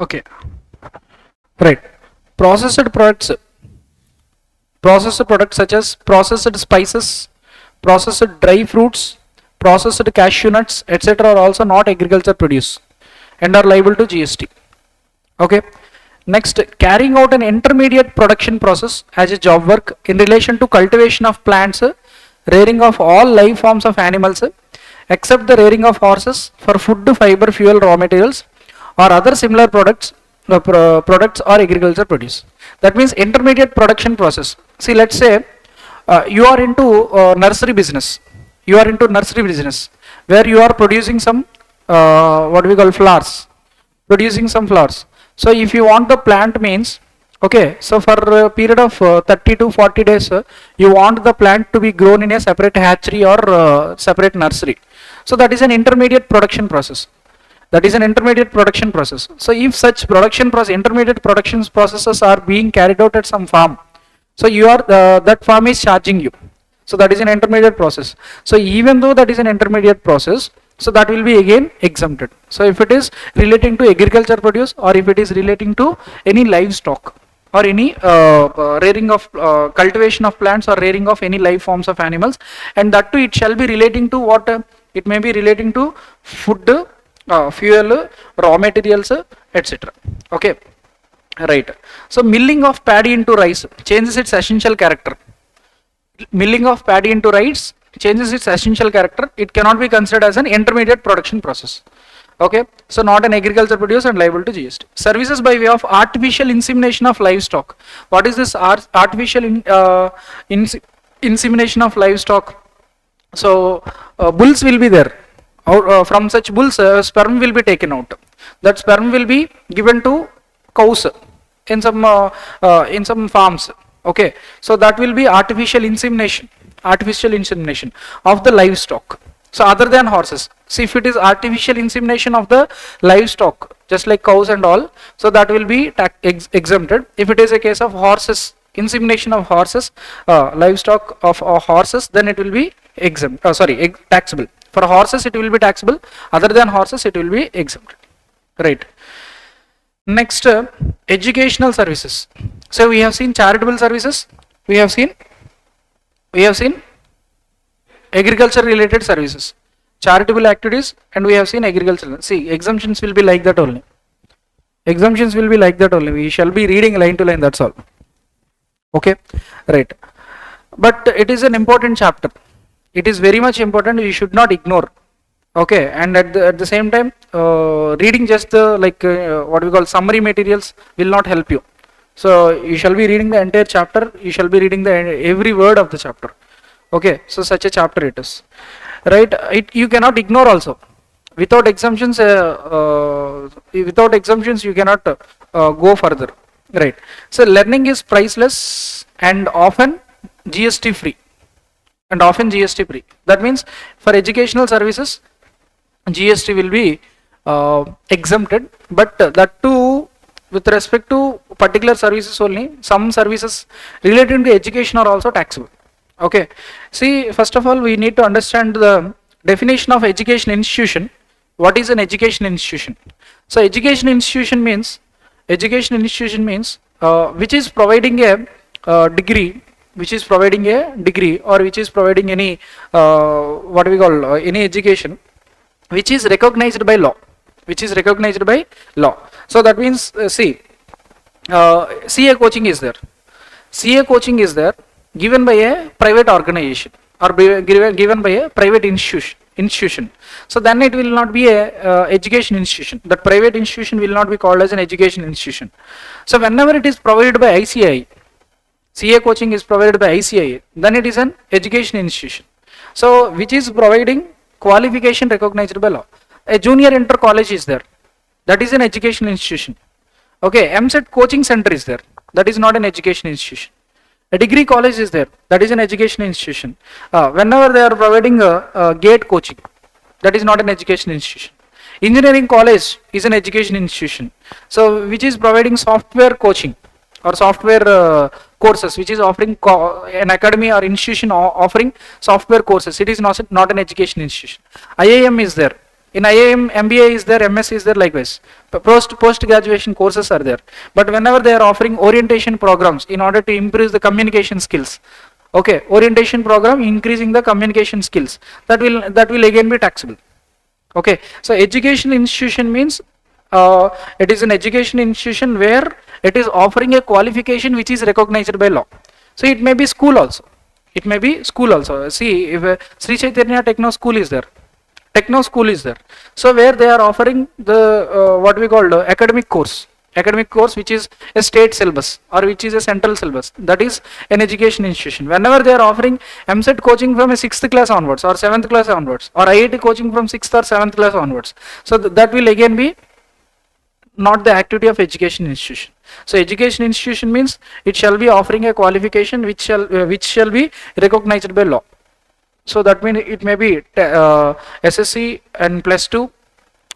Okay, right. Processed products, processed products such as processed spices, processed dry fruits, processed cashew nuts, etc. are also not agriculture produce and are liable to GST. Okay. Next, carrying out an intermediate production process as a job work in relation to cultivation of plants, rearing of all live forms of animals, except the rearing of horses for food, fiber, fuel, raw materials, or other similar products, products or agriculture produce. That means intermediate production process. See, let's say you are into nursery business. You are into nursery business where you are producing some what we call flowers, producing some flowers. So if you want the plant means, okay, so for a period of 30 to 40 days, you want the plant to be grown in a separate hatchery or separate nursery. So that is an intermediate production process. That is an intermediate production process. So if such production process, intermediate production processes are being carried out at some farm, so you are that farm is charging you. So that is an intermediate process. So even though that is an intermediate process, so that will be again exempted. So if it is relating to agriculture produce, or if it is relating to any livestock, or any rearing of cultivation of plants, or rearing of any live forms of animals, and that too it shall be relating to what, it may be relating to food, fuel, raw materials, etc. Okay, right. So milling of paddy into rice changes its essential character. Milling of paddy into rice changes its essential character. It cannot be considered as an intermediate production process. Okay, so not an agriculture produce and liable to GST. Services by way of artificial insemination of livestock. What is this artificial insemination of livestock? So bulls will be there. From such bulls, sperm will be taken out. That sperm will be given to cows in some farms. Okay, so that will be artificial insemination of the livestock. So other than horses, see, if it is artificial insemination of the livestock, just like cows and all, so that will be exempted. If it is a case of horses, insemination of horses, livestock of horses, then it will be exempt. Taxable. For horses it will be taxable. Other than horses it will be exempted. Right. Next, educational services. So we have seen charitable services. We have seen agriculture related services, charitable activities, and we have seen agriculture. See, exemptions will be like that only. Exemptions will be like that only. We shall be reading line to line, that's all. Okay, right. But it is an important chapter. It is very much important. You should not ignore. Okay, and at the same time, reading just what we call summary materials will not help you. So you shall be reading the entire chapter. You shall be reading every word of the chapter. Okay, so such a chapter it is, right? You cannot ignore also. Without exemptions, you cannot go further, right? So learning is priceless and often GST free. That means for educational services, GST will be exempted, but that too with respect to particular services only. Some services related to education are also taxable. Okay, see, first of all we need to understand the definition of education institution. What is an education institution? So education institution means which is providing a degree, or which is providing any what we call any education which is recognized by law. So that means CA coaching is there. Given by a private organization or given by a private institution. So then it will not be a education institution. That private institution will not be called as an education institution. So whenever it is provided by ICAI, CA coaching is provided by ICAI, then it is an education institution. So which is providing qualification recognized by law. A junior inter college is there. That is an education institution. Okay, MSET coaching center is there. That is not an education institution. A degree college is there. That is an education institution. Whenever they are providing a GATE coaching, that is not an education institution. Engineering college is an education institution. So which is providing software coaching or software courses, which is offering an academy or institution offering software courses. It is not an education institution. IIM is there. In IIM, MBA is there, MS is there, likewise. Post graduation courses are there. But whenever they are offering orientation programs in order to improve the communication skills, okay, orientation program increasing the communication skills, that will again be taxable. Okay, so education institution means it is an education institution where it is offering a qualification which is recognized by law. So it may be school also. It may be school also. See, if Sri Chaitanya Techno School is there, Techno School is there. So where they are offering the what we call academic course which is a state syllabus or which is a central syllabus, that is an education institution. Whenever they are offering MSET coaching from a 6th class onwards or 7th class onwards, or IIT coaching from 6th or 7th class onwards, so that will again be not the activity of education institution. So education institution means it shall be offering a qualification which shall be recognized by law. So that means it may be SSC and +2,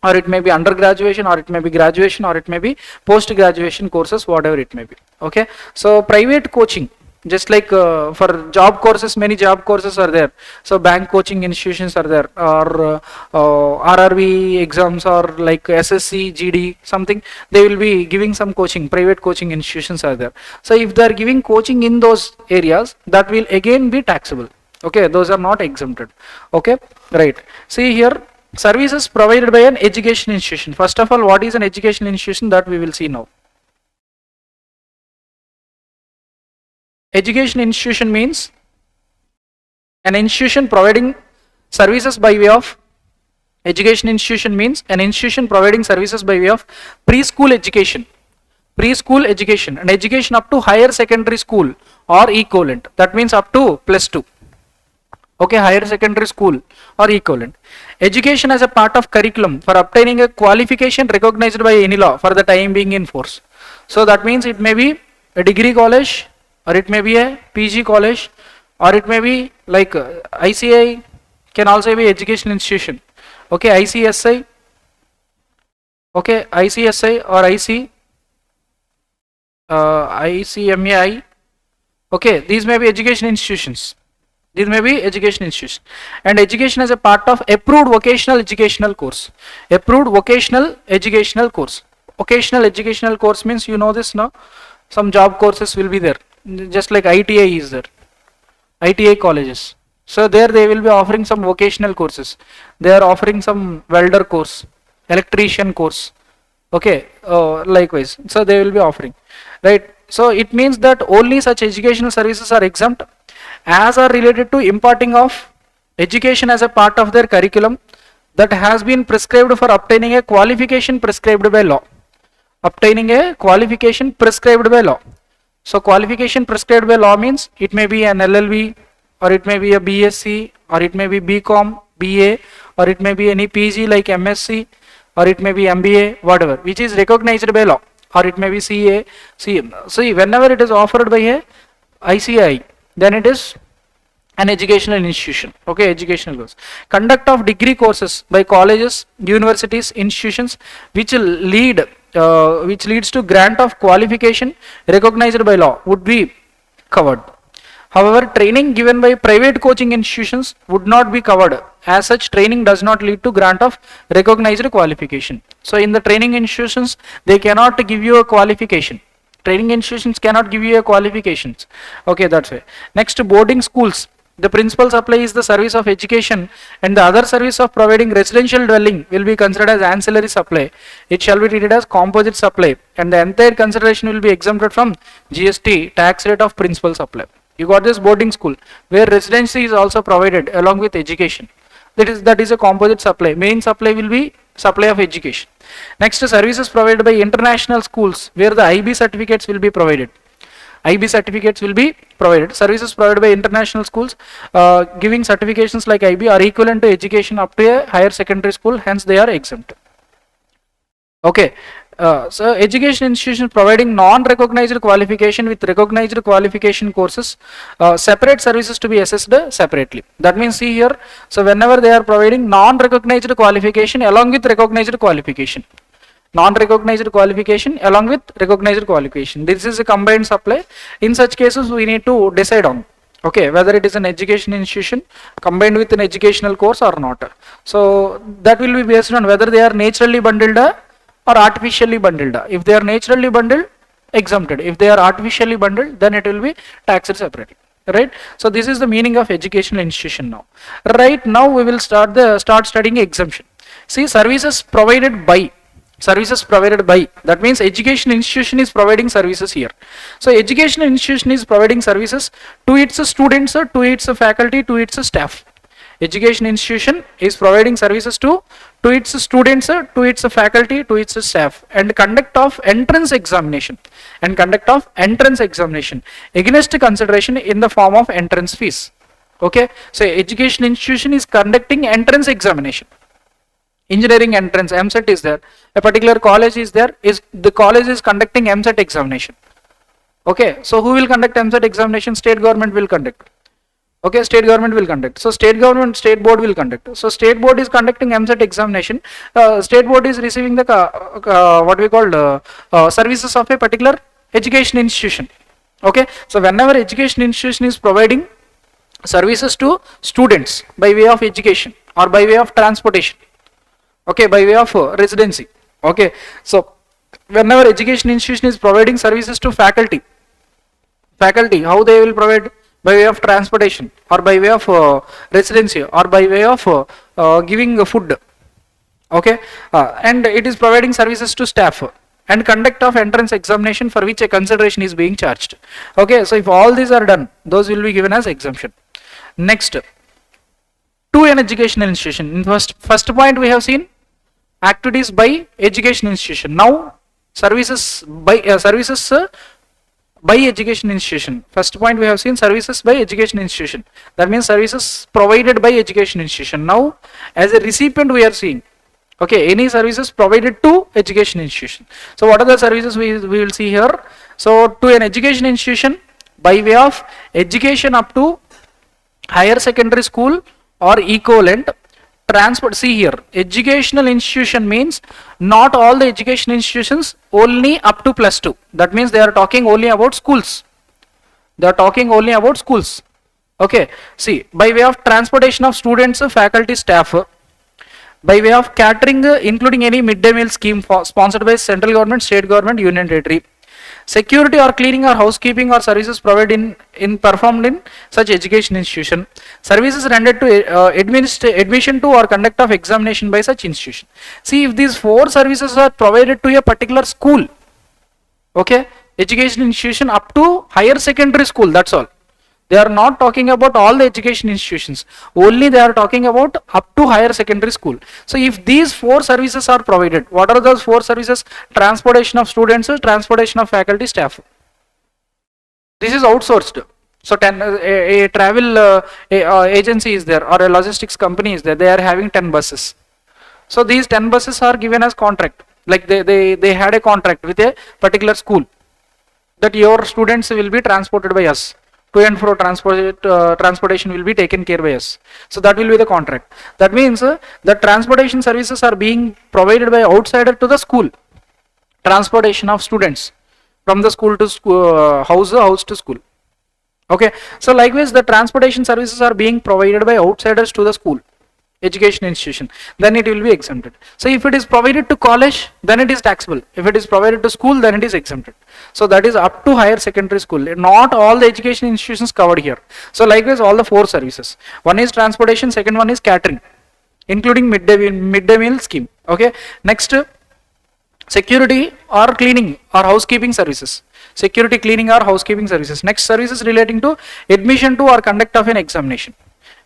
or it may be undergraduation, or it may be graduation, or it may be post graduation courses, whatever it may be. Okay, so private coaching, just like for job courses, many job courses are there. So bank coaching institutions are there, or RRB exams, or like SSC, GD, something, they will be giving some coaching. Private coaching institutions are there. So if they are giving coaching in those areas, that will again be taxable. Okay, those are not exempted. Okay, right. See here, services provided by an education institution. First of all, what is an education institution, that we will see now. Education institution means an institution providing services by way of education institution means an institution providing services by way of preschool education and education up to higher secondary school or equivalent. That means up to +2. Okay, higher secondary school or equivalent. Education as a part of curriculum for obtaining a qualification recognized by any law for the time being in force. So that means it may be a degree college, or it may be a PG college, or it may be like ICI can also be education institution. Okay, ICSI, okay, ICSI or ICMAI. Okay, these may be education institutions. These may be education institutions. And education as a part of approved vocational educational course. Approved vocational educational course. Vocational educational course means, you know this now, some job courses will be there. Just like ITI is there. ITI colleges. So there they will be offering some vocational courses. They are offering some welder course, electrician course. Okay, likewise. So they will be offering. Right. So it means that only such educational services are exempt as are related to imparting of education as a part of their curriculum that has been prescribed for obtaining a qualification prescribed by law. Obtaining a qualification prescribed by law. So qualification prescribed by law means it may be an LLB, or it may be a BSc, or it may be BCom, BA, or it may be any PG like MSc, or it may be MBA, whatever, which is recognized by law, or it may be CA, CM. See, whenever it is offered by a ICI, then it is an educational institution. Okay, educational course. Conduct of degree courses by colleges, universities, institutions which leads to grant of qualification recognized by law would be covered. However, training given by private coaching institutions would not be covered, as such training does not lead to grant of recognized qualification. So in the training institutions, they cannot give you a qualification. Training institutions cannot give you a qualifications. Okay, that's why. Next, boarding schools. The principal supply is the service of education, and the other service of providing residential dwelling will be considered as ancillary supply. It shall be treated as composite supply, and the entire consideration will be exempted from GST tax rate of principal supply. You got this boarding school where residency is also provided along with education. That is a composite supply. Main supply will be supply of education. Next, services provided by international schools where the IB certificates will be provided. IB certificates will be provided. Services provided by international schools giving certifications like IB are equivalent to education up to a higher secondary school, hence they are exempt. Okay, so education institutions providing non-recognized qualification with recognized qualification courses, separate services to be assessed separately. That means, see here, so whenever they are providing non-recognized qualification along with recognized qualification, non-recognized qualification along with recognized qualification, this is a combined supply. In such cases, we need to decide on Okay, whether it is an education institution combined with an educational course or not. So that will be based on whether they are naturally bundled or artificially bundled. If they are naturally bundled, exempted. If they are artificially bundled, then it will be taxed separately. Right? So this is the meaning of educational institution now. Right now we will start studying exemption. See, services provided by, that means education institution is providing services here. So educational institution is providing services to its students, to its faculty, to its staff. Education institution is providing services to its students, to its faculty, to its staff, and conduct of entrance examination against consideration in the form of entrance fees. Okay, so education institution is conducting entrance examination. Engineering entrance MSET is there, a particular college is there, the college is conducting MSET examination. Okay, so who will conduct MSET examination? State government will conduct. Okay, state government will conduct. So state board will conduct. So state board is conducting MSET examination. State board is receiving the what we call services of a particular education institution. Okay, so whenever education institution is providing services to students by way of education or by way of transportation, okay, by way of residency. Okay, so whenever education institution is providing services to faculty, how they will provide? By way of transportation or by way of residency or by way of giving food. Okay, and it is providing services to staff and conduct of entrance examination for which a consideration is being charged. Okay, so if all these are done, those will be given as exemption. Next, to an educational institution. In first point we have seen activities by education institution. Now services by by education institution. First point we have seen services by education institution. That means services provided by education institution. Now as a recipient we are seeing, okay, any services provided to education institution. So what are the services we will see here? So to an education institution by way of education up to higher secondary school or equivalent, transport. See here, educational institution means not all the education institutions, only up to +2. That means they are talking only about schools. Okay, see, by way of transportation of students, faculty, staff, by way of catering, including any midday meal scheme sponsored by central government, state government, union territory. Security or cleaning or housekeeping or services provided performed in such education institution. Services rendered to admission to or conduct of examination by such institution. See, if these 4 services are provided to a particular school, okay, education institution up to higher secondary school, that's all. They are not talking about all the education institutions, only they are talking about up to higher secondary school. So if these 4 services are provided, what are those 4 services? Transportation of students, transportation of faculty, staff. This is outsourced. So a travel agency is there or a logistics company is there, they are having 10 buses. So these 10 buses are given as contract, like they had a contract with a particular school that your students will be transported by us. To and fro transportation will be taken care by us. So that will be the contract. That means the transportation services are being provided by outsider to the school. Transportation of students from the school to school, house to school. Okay. So likewise, the transportation services are being provided by outsiders to the school, education institution, then it will be exempted. So if it is provided to college, then it is taxable. If it is provided to school, then it is exempted. So that is up to higher secondary school. Not all the education institutions covered here. So likewise, all the 4 services. One is transportation, second one is catering, including midday meal scheme. Okay. Next, security or cleaning or housekeeping services. Security, cleaning or housekeeping services. Next, services relating to admission to or conduct of an examination.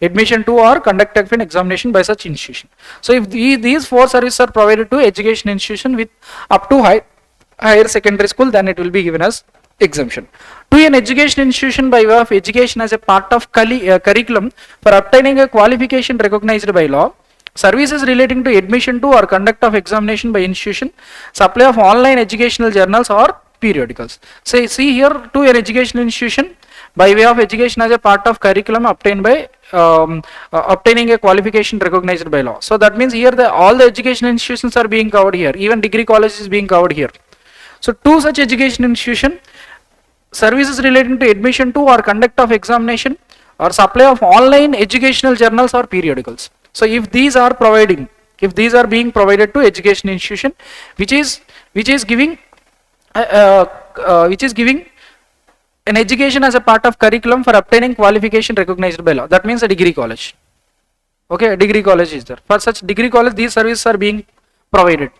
Admission to or conduct of an examination by such institution. So if these 4 services are provided to education institution with up to higher secondary school, then it will be given as exemption. To an education institution by way of education as a part of curriculum for obtaining a qualification recognized by law, services relating to admission to or conduct of examination by institution, supply of online educational journals or periodicals. So see here, to an educational institution by way of education as a part of curriculum obtained by obtaining a qualification recognized by law. So that means here all the education institutions are being covered here, even degree college is being covered here. So to such education institution, services relating to admission to or conduct of examination or supply of online educational journals or periodicals. So if these are providing, if these are being provided to education institution, which is giving which is giving an education as a part of curriculum for obtaining qualification recognized by law. That means a degree college. Okay, a degree college is there. For such degree college, these services are being provided.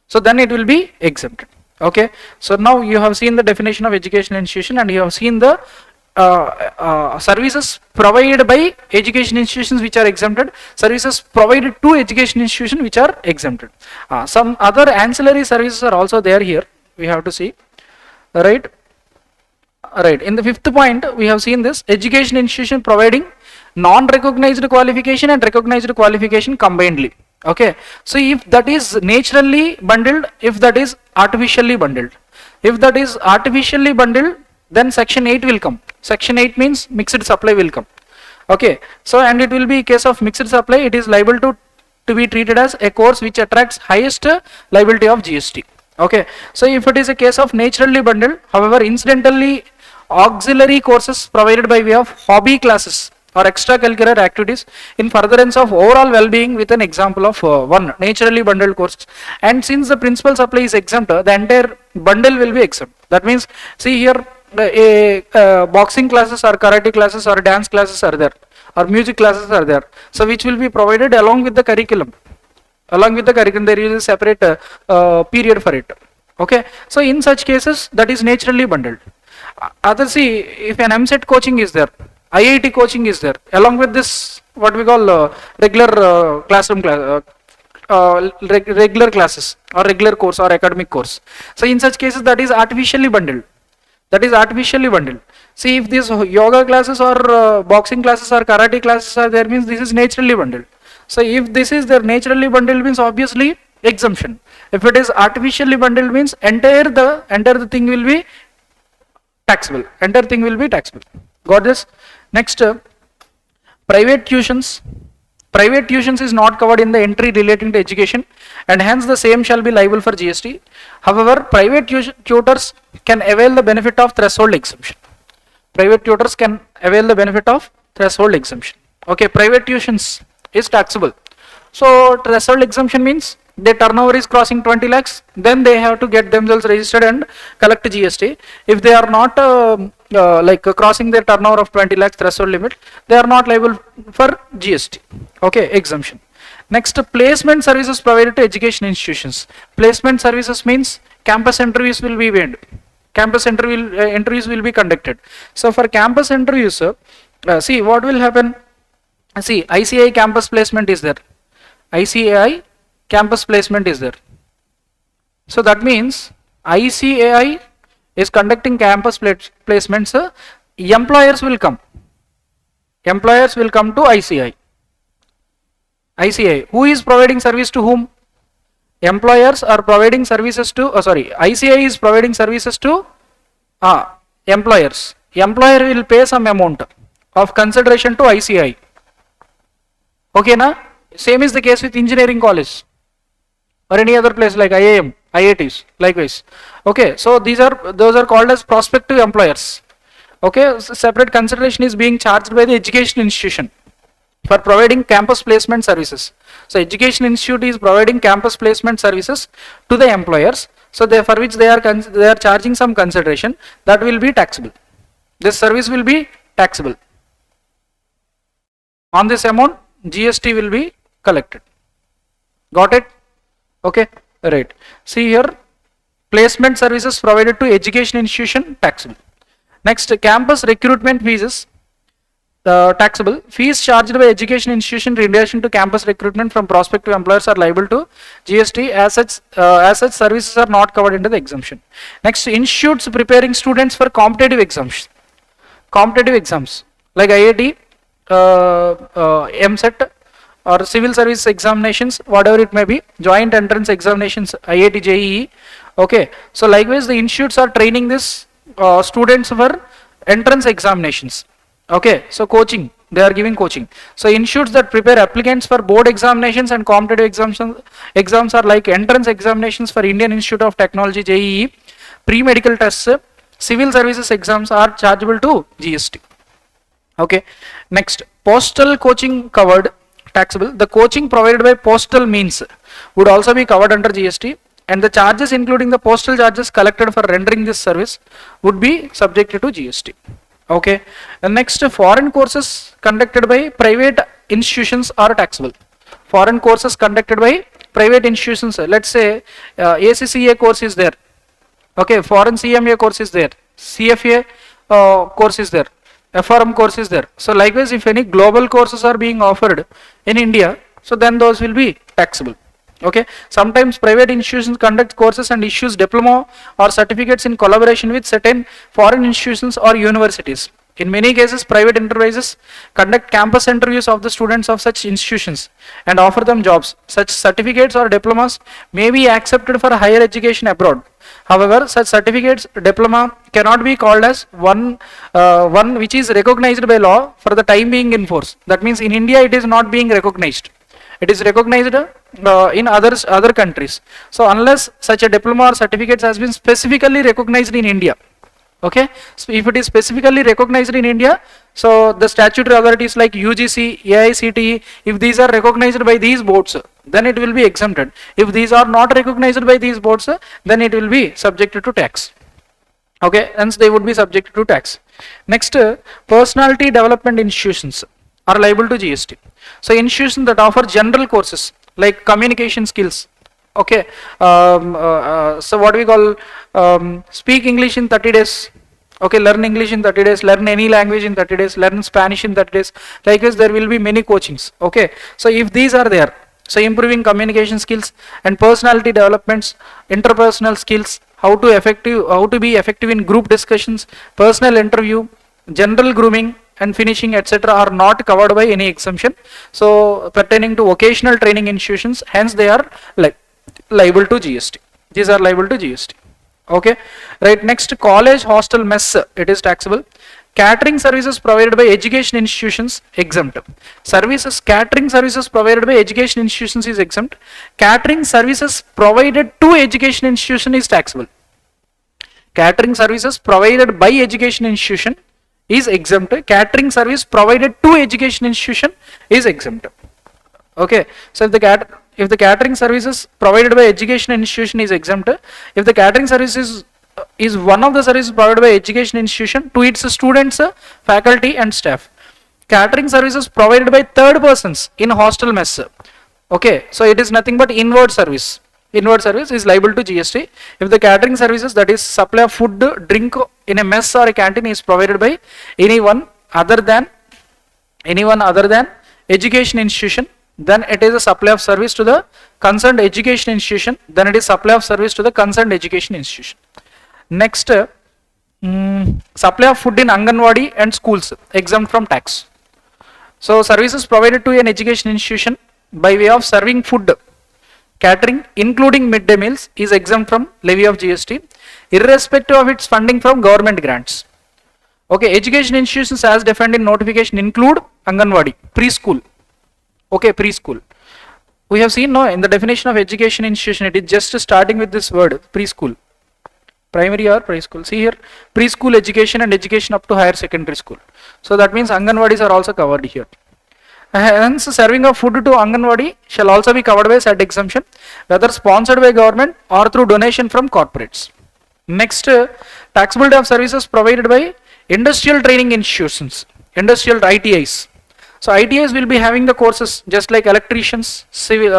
So then it will be exempted. Okay, so now you have seen the definition of educational institution, and you have seen the services provided by education institutions which are exempted, services provided to education institutions which are exempted. Some other ancillary services are also there here. We have to see, right? Right. In the fifth point, we have seen this education institution providing non-recognized qualification and recognized qualification combinedly. Okay. So if that is naturally bundled, if that is artificially bundled, if that is artificially bundled, then section 8 will come. Section 8 means mixed supply will come. Okay. So and it will be a case of mixed supply. It is liable to be treated as a course which attracts highest liability of GST. Okay. So if it is a case of naturally bundled, however, incidentally auxiliary courses provided by way of hobby classes or extracurricular activities in furtherance of overall well-being, with an example of one naturally bundled courses. And since the principal supply is exempt, the entire bundle will be exempt. That means, see here, boxing classes or karate classes or dance classes are there, or music classes are there. So which will be provided along with the curriculum. Along with the curriculum, there is a separate period for it. Okay. So in such cases, that is naturally bundled. Other, see, if an MSET coaching is there, IIT coaching is there, along with this what we call regular classroom class, regular classes or regular course or academic course. So in such cases, that is artificially bundled. That is artificially bundled. See, if these yoga classes or boxing classes or karate classes are there, means this is naturally bundled. So if this is their naturally bundled, means obviously exemption. If it is artificially bundled, means entire the thing will be taxable. Entire thing will be taxable. Got this? Next, private tuitions. Private tuitions is not covered in the entry relating to education, and hence the same shall be liable for GST. However, private tutors can avail the benefit of threshold exemption. Private tutors can avail the benefit of threshold exemption. Okay, private tuitions is taxable. So threshold exemption means their turnover is crossing 20 lakhs, then they have to get themselves registered and collect GST. If they are not crossing their turnover of 20 lakhs threshold limit, they are not liable for GST. Okay, exemption. Next, placement services provided to education institutions. Placement services means campus interviews will be made. Campus interviews will be conducted. So for campus interviews, see what will happen. See, ICAI campus placement is there. ICAI campus placement is there. So that means ICAI is conducting campus placements. Employers will come. Employers will come to ICAI. ICAI. Who is providing service to whom? Employers are providing services to. ICAI is providing services to employers. Employer will pay some amount of consideration to ICAI. Okay, na? Same is the case with engineering college or any other place like IIM, IITs, likewise. Okay, so those are called as prospective employers. Okay, so separate consideration is being charged by the education institution for providing campus placement services. So education institute is providing campus placement services to the employers. So for which they are charging some consideration that will be taxable. This service will be taxable. On this amount, GST will be collected. Got it? Okay, right. See here, placement services provided to education institution, taxable. Next, campus recruitment fees is taxable. Fees charged by education institution in relation to campus recruitment from prospective employers are liable to GST. As such services are not covered under the exemption. Next, institutes preparing students for competitive exams. Competitive exams like IIT, MSET, or civil service examinations, whatever it may be, joint entrance examinations, IIT, JEE. Okay, so likewise the institutes are training this students for entrance examinations. Okay, so coaching, they are giving coaching. So institutes that prepare applicants for board examinations and competitive exams are like entrance examinations for Indian Institute of Technology, JEE, pre-medical tests, civil services exams are chargeable to GST. Okay, next, postal coaching covered, taxable. The coaching provided by postal means would also be covered under GST, and the charges including the postal charges collected for rendering this service would be subjected to GST. Okay, and next, foreign courses conducted by private institutions are taxable. Foreign courses conducted by private institutions, let's say ACCA course is there. Okay, foreign CMA course is there, CFA course is there, FRM course is there. So likewise, if any global courses are being offered in India, so then those will be taxable. Okay, sometimes private institutions conduct courses and issues diploma or certificates in collaboration with certain foreign institutions or universities. In many cases, private enterprises conduct campus interviews of the students of such institutions and offer them jobs. Such certificates or diplomas may be accepted for higher education abroad. However, such certificates, diploma cannot be called as one which is recognized by law for the time being in force. That means in India it is not being recognized. It is recognized in other countries. So unless such a diploma or certificates has been specifically recognized in India, okay, so if it is specifically recognized in India, so the statutory authorities like UGC, AICTE, if these are recognized by these boards, then it will be exempted. If these are not recognized by these boards, then it will be subjected to tax. Okay, hence they would be subjected to tax. Next, personality development institutions are liable to GST. So institutions that offer general courses like communication skills. Okay, so what we call speak English in 30 days. Okay, learn English in 30 days, learn any language in 30 days, learn Spanish in 30 days. Likewise, there will be many coachings. Okay, so if these are there, so improving communication skills and personality developments, interpersonal skills, how to be effective in group discussions, personal interview, general grooming and finishing, etc., are not covered by any exemption. So pertaining to vocational training institutions, hence they are liable to GST. These are liable to GST. Okay, right. Next, college hostel mess, it is taxable. Catering services provided by education institutions, exempt. Catering services provided by education institutions is exempt. Catering services provided to education institution is taxable. Catering services provided by education institution is exempt. Catering service provided to education institution is exempt. Okay, so if the catering services provided by education institution is exempt, if the catering services is one of the services provided by education institution to its students, faculty and staff. Catering services provided by third persons in hostel mess. Okay, so it is nothing but inward service. Inward service is liable to GST if the catering services, that is supply of food, drink in a mess or a canteen, is provided by anyone other than education institution, then it is a supply of service to the concerned education institution, then it is supply of service to the concerned education institution. Next, supply of food in Anganwadi and schools, exempt from tax. So services provided to an education institution by way of serving food, catering including midday meals, is exempt from levy of GST irrespective of its funding from government grants. Okay, education institutions as defined in notification include Anganwadi, preschool. Okay, preschool. We have seen in the definition of education institution, it is just starting with this word preschool. Primary or preschool. See here, preschool education and education up to higher secondary school. So that means Anganwadis are also covered here. Hence, serving of food to Anganwadi shall also be covered by said exemption, whether sponsored by government or through donation from corporates. Next, taxability of services provided by industrial training institutions, industrial ITIs. So ITIs will be having the courses just like electricians, civil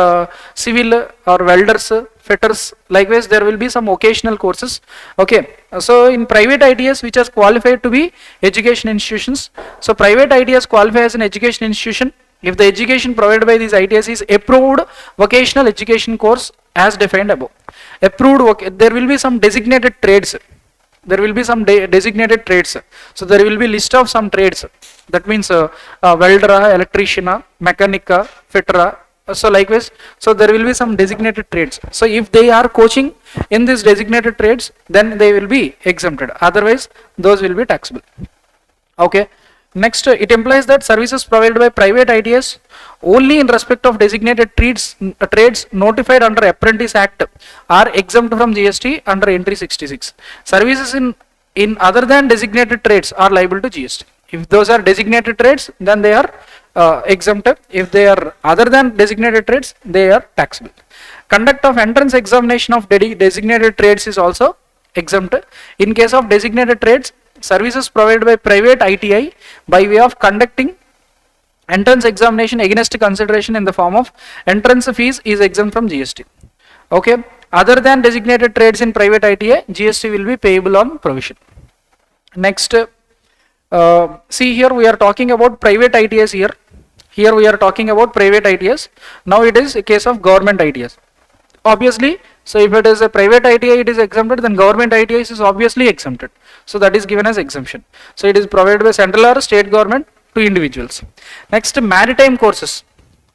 or welders, fitters. Likewise, there will be some occasional courses. Okay, so in private ITIs which are qualified to be education institutions, so private ITIs qualify as an education institution if the education provided by these ITIs is approved vocational education course as defined above. Approved, there will be some designated trades. There will be some designated trades. So there will be list of some trades. That means welder, electrician, mechanic, fitter. So likewise, so there will be some designated trades. So if they are coaching in these designated trades, then they will be exempted. Otherwise, those will be taxable. Okay. Next, it implies that services provided by private ITS only in respect of designated trades notified under Apprentice Act are exempt from GST under entry 66. Services in other than designated trades are liable to GST. If those are designated trades, then they are exempted. If they are other than designated trades, they are taxable. Conduct of entrance examination of designated trades is also exempted. In case of designated trades, services provided by private ITI by way of conducting entrance examination against consideration in the form of entrance fees is exempt from GST. Okay. Other than designated trades in private ITI, GST will be payable on provision. Next, see here we are talking about private ITS here. Here we are talking about private ITS. Now it is a case of government ITS. Obviously, so if it is a private ITI, it is exempted, then government ITIs is obviously exempted. So that is given as exemption. So it is provided by central or state government to individuals. Next, maritime courses.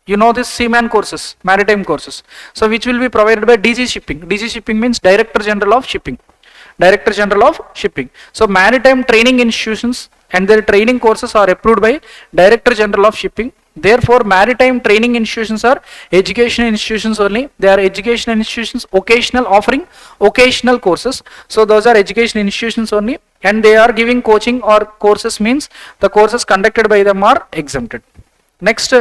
You know this seaman courses, maritime courses. So which will be provided by DG Shipping. DG Shipping means Director General of Shipping. Director General of Shipping. So maritime training institutions and their training courses are approved by Director General of Shipping. Therefore, maritime training institutions are education institutions only. They are education institutions, occasional, offering occasional courses. So those are education institutions only, and they are giving coaching or courses, means the courses conducted by them are exempted. Next,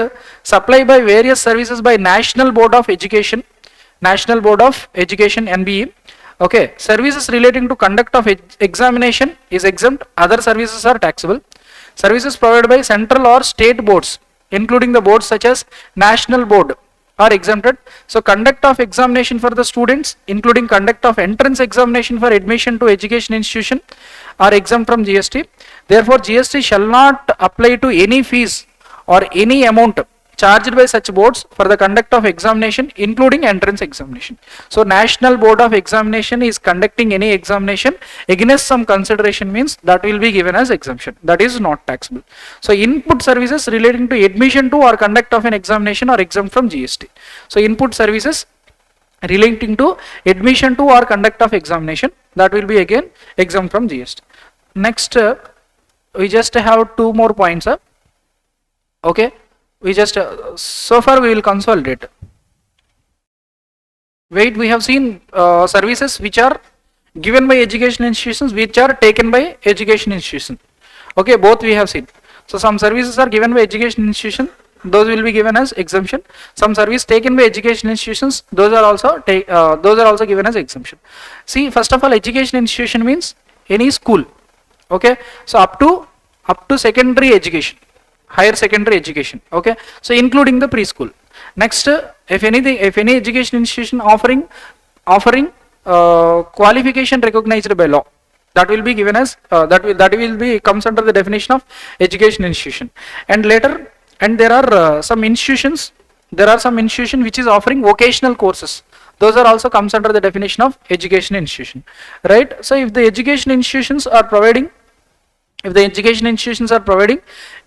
supply by various services by National Board of Education, National Board of Education NBE. Okay, services relating to conduct of examination is exempt. Other services are taxable. Services provided by central or state boards, including the boards such as National Board, are exempted. So conduct of examination for the students, including conduct of entrance examination for admission to education institution, are exempt from GST. Therefore, GST shall not apply to any fees or any amount charged by such boards for the conduct of examination, including entrance examination. So National Board of Examination is conducting any examination against some consideration, means that will be given as exemption. That is not taxable. So input services relating to admission to or conduct of an examination are exempt from GST. So input services relating to admission to or conduct of examination, that will be again exempt from GST. Next, we just have two more points. Okay, we just so far we will consolidate. Wait, we have seen services which are given by education institutions, which are taken by education institution. Okay, both we have seen. So some services are given by education institution, those will be given as exemption. Some service taken by education institutions, those are also given as exemption. See, first of all, education institution means any school. Okay, so up to secondary education, higher secondary education. Okay, so including the preschool. Next, if any education institution offering qualification recognized by law, that will be given as comes under the definition of education institution. And later, and there are some institutions which is offering vocational courses. Those are also comes under the definition of education institution, right? So if the education institutions are providing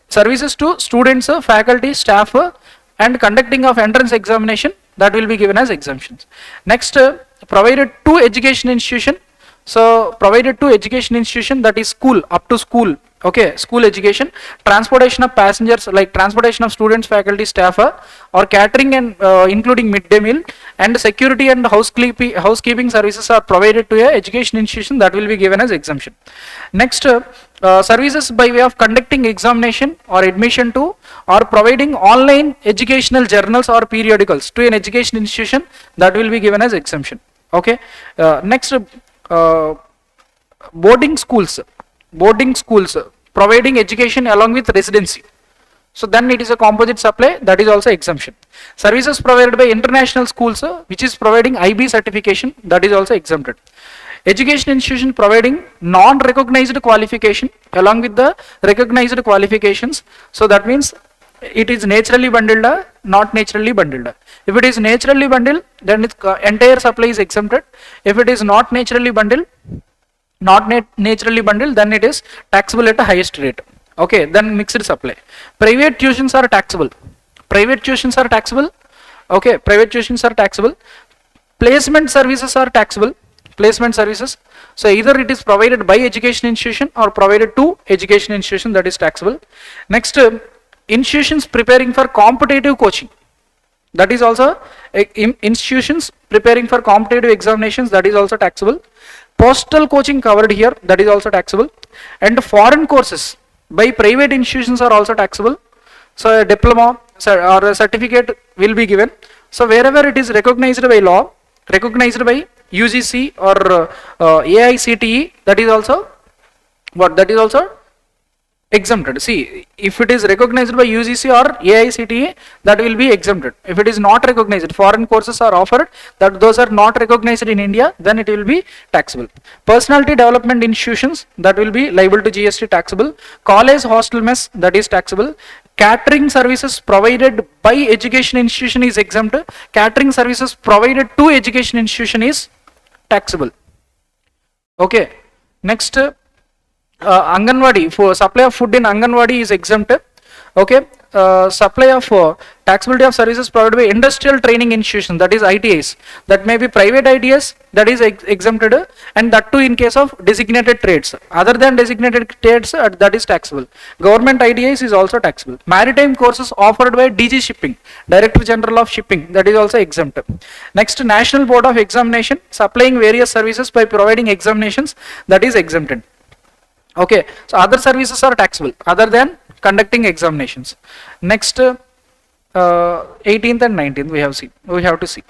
services to students, faculty, staff, and conducting of entrance examination, that will be given as exemptions. Next, provided to education institution. So provided to education institution, that is school, up to school. Okay, school education, transportation of passengers, like transportation of students, faculty, staff, or catering and including midday meal, and security and housekeeping services are provided to a education institution, that will be given as exemption. Next, services by way of conducting examination or admission to or providing online educational journals or periodicals to an education institution, that will be given as exemption. Okay, next, boarding schools providing education along with residency, so then it is a composite supply, that is also exemption. Services provided by international schools, which is providing IB certification, that is also exempted. Education institution providing non-recognized qualification along with the recognized qualifications, so that means it is naturally bundled, not naturally bundled. If it is naturally bundled, then its entire supply is exempted. If it is not naturally bundled, then it is taxable at a highest rate. Okay, then mixed supply. Private tuitions are taxable. Okay, private tuitions are taxable. Placement services are taxable. So either it is provided by education institution or provided to education institution, that is taxable. Next, institutions preparing for competitive coaching, that is also institutions preparing for competitive examinations, that is also taxable. Postal coaching covered here, that is also taxable. And foreign courses, by private institutions are also taxable. So a diploma or a certificate will be given. So wherever it is recognized by law, recognized by UGC or AICTE, that is also what? That is also exempted. See, if it is recognized by UGC or AICTE, that will be exempted. If it is not recognized, foreign courses are offered, that those are not recognized in India, then it will be taxable. Personality development institutions, that will be liable to GST, taxable. College hostel mess, that is taxable. Catering services provided by education institution is exempt. Catering services provided to education institution is taxable. Okay. Next, Anganwadi, for supply of food in Anganwadi is exempt. Okay. Supply of taxability of services provided by industrial training institutions, that is ITIs, that may be private ITIs, that is exempted, and that too in case of designated trades. Other than designated trades, that is taxable. Government ITIs is also taxable. Maritime courses offered by DG Shipping, Director General of Shipping, that is also exempt. Next, National Board of Examination, supplying various services by providing examinations, that is exempted. Okay, so other services are taxable other than conducting examinations. Next, 18th and 19th we have to see.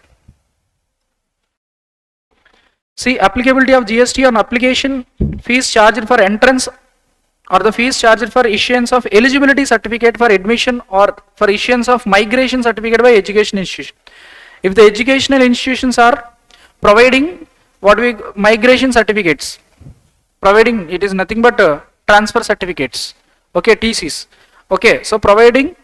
See, applicability of GST on application fees charged for entrance or the fees charged for issuance of eligibility certificate for admission or for issuance of migration certificate by education institution. If the educational institutions are providing migration certificates, providing, it is nothing but transfer certificates, okay, TCs, okay, so providing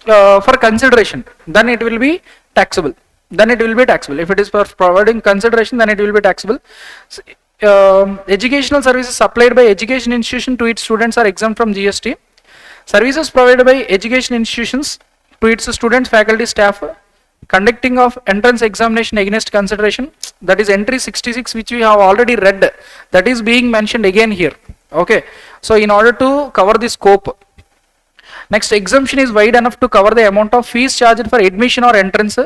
for consideration, then it will be taxable. If it is for providing consideration, then it will be taxable. So, educational services supplied by education institution to its students are exempt from GST. Services provided by education institutions to its students, faculty, staff, conducting of entrance examination against consideration, that is entry 66, which we have already read, that is being mentioned again here. Okay, so in order to cover the scope. Next, exemption is wide enough to cover the amount of fees charged for admission or entrance,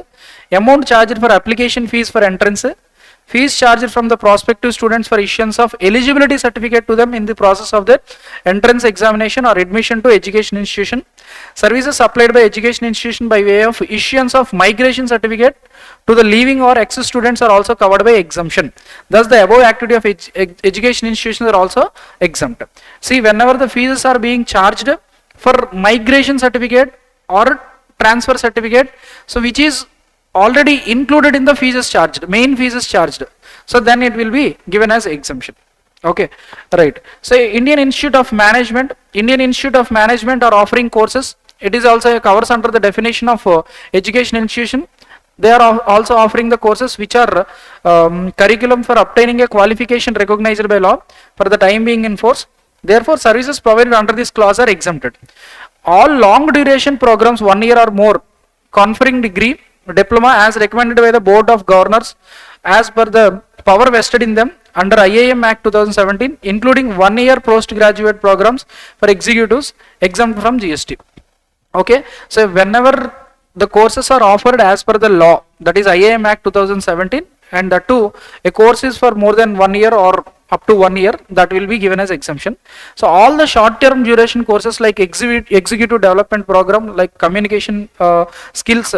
amount charged for application fees for entrance, fees charged from the prospective students for issuance of eligibility certificate to them in the process of the entrance examination or admission to education institution, services supplied by education institution by way of issuance of migration certificate to the leaving or ex students are also covered by exemption. Thus, the above activity of education institutions are also exempt. See, whenever the fees are being charged for migration certificate or transfer certificate, so which is already included in the fees is charged, main fees is charged, so then it will be given as exemption. Okay, right. So Indian Institute of Management are offering courses. It is also covers under the definition of education institution. They are also offering the courses which are curriculum for obtaining a qualification recognized by law for the time being in force. Therefore, services provided under this clause are exempted. All long duration programs, 1 year or more, conferring degree, diploma as recommended by the Board of Governors as per the power vested in them under IAM Act 2017, including 1 year postgraduate programs for executives, exempt from GST. Okay, so whenever the courses are offered as per the law, that is IAM Act 2017, and that too a course is for more than 1 year or up to 1 year, that will be given as exemption. So all the short term duration courses like executive development program, like communication skills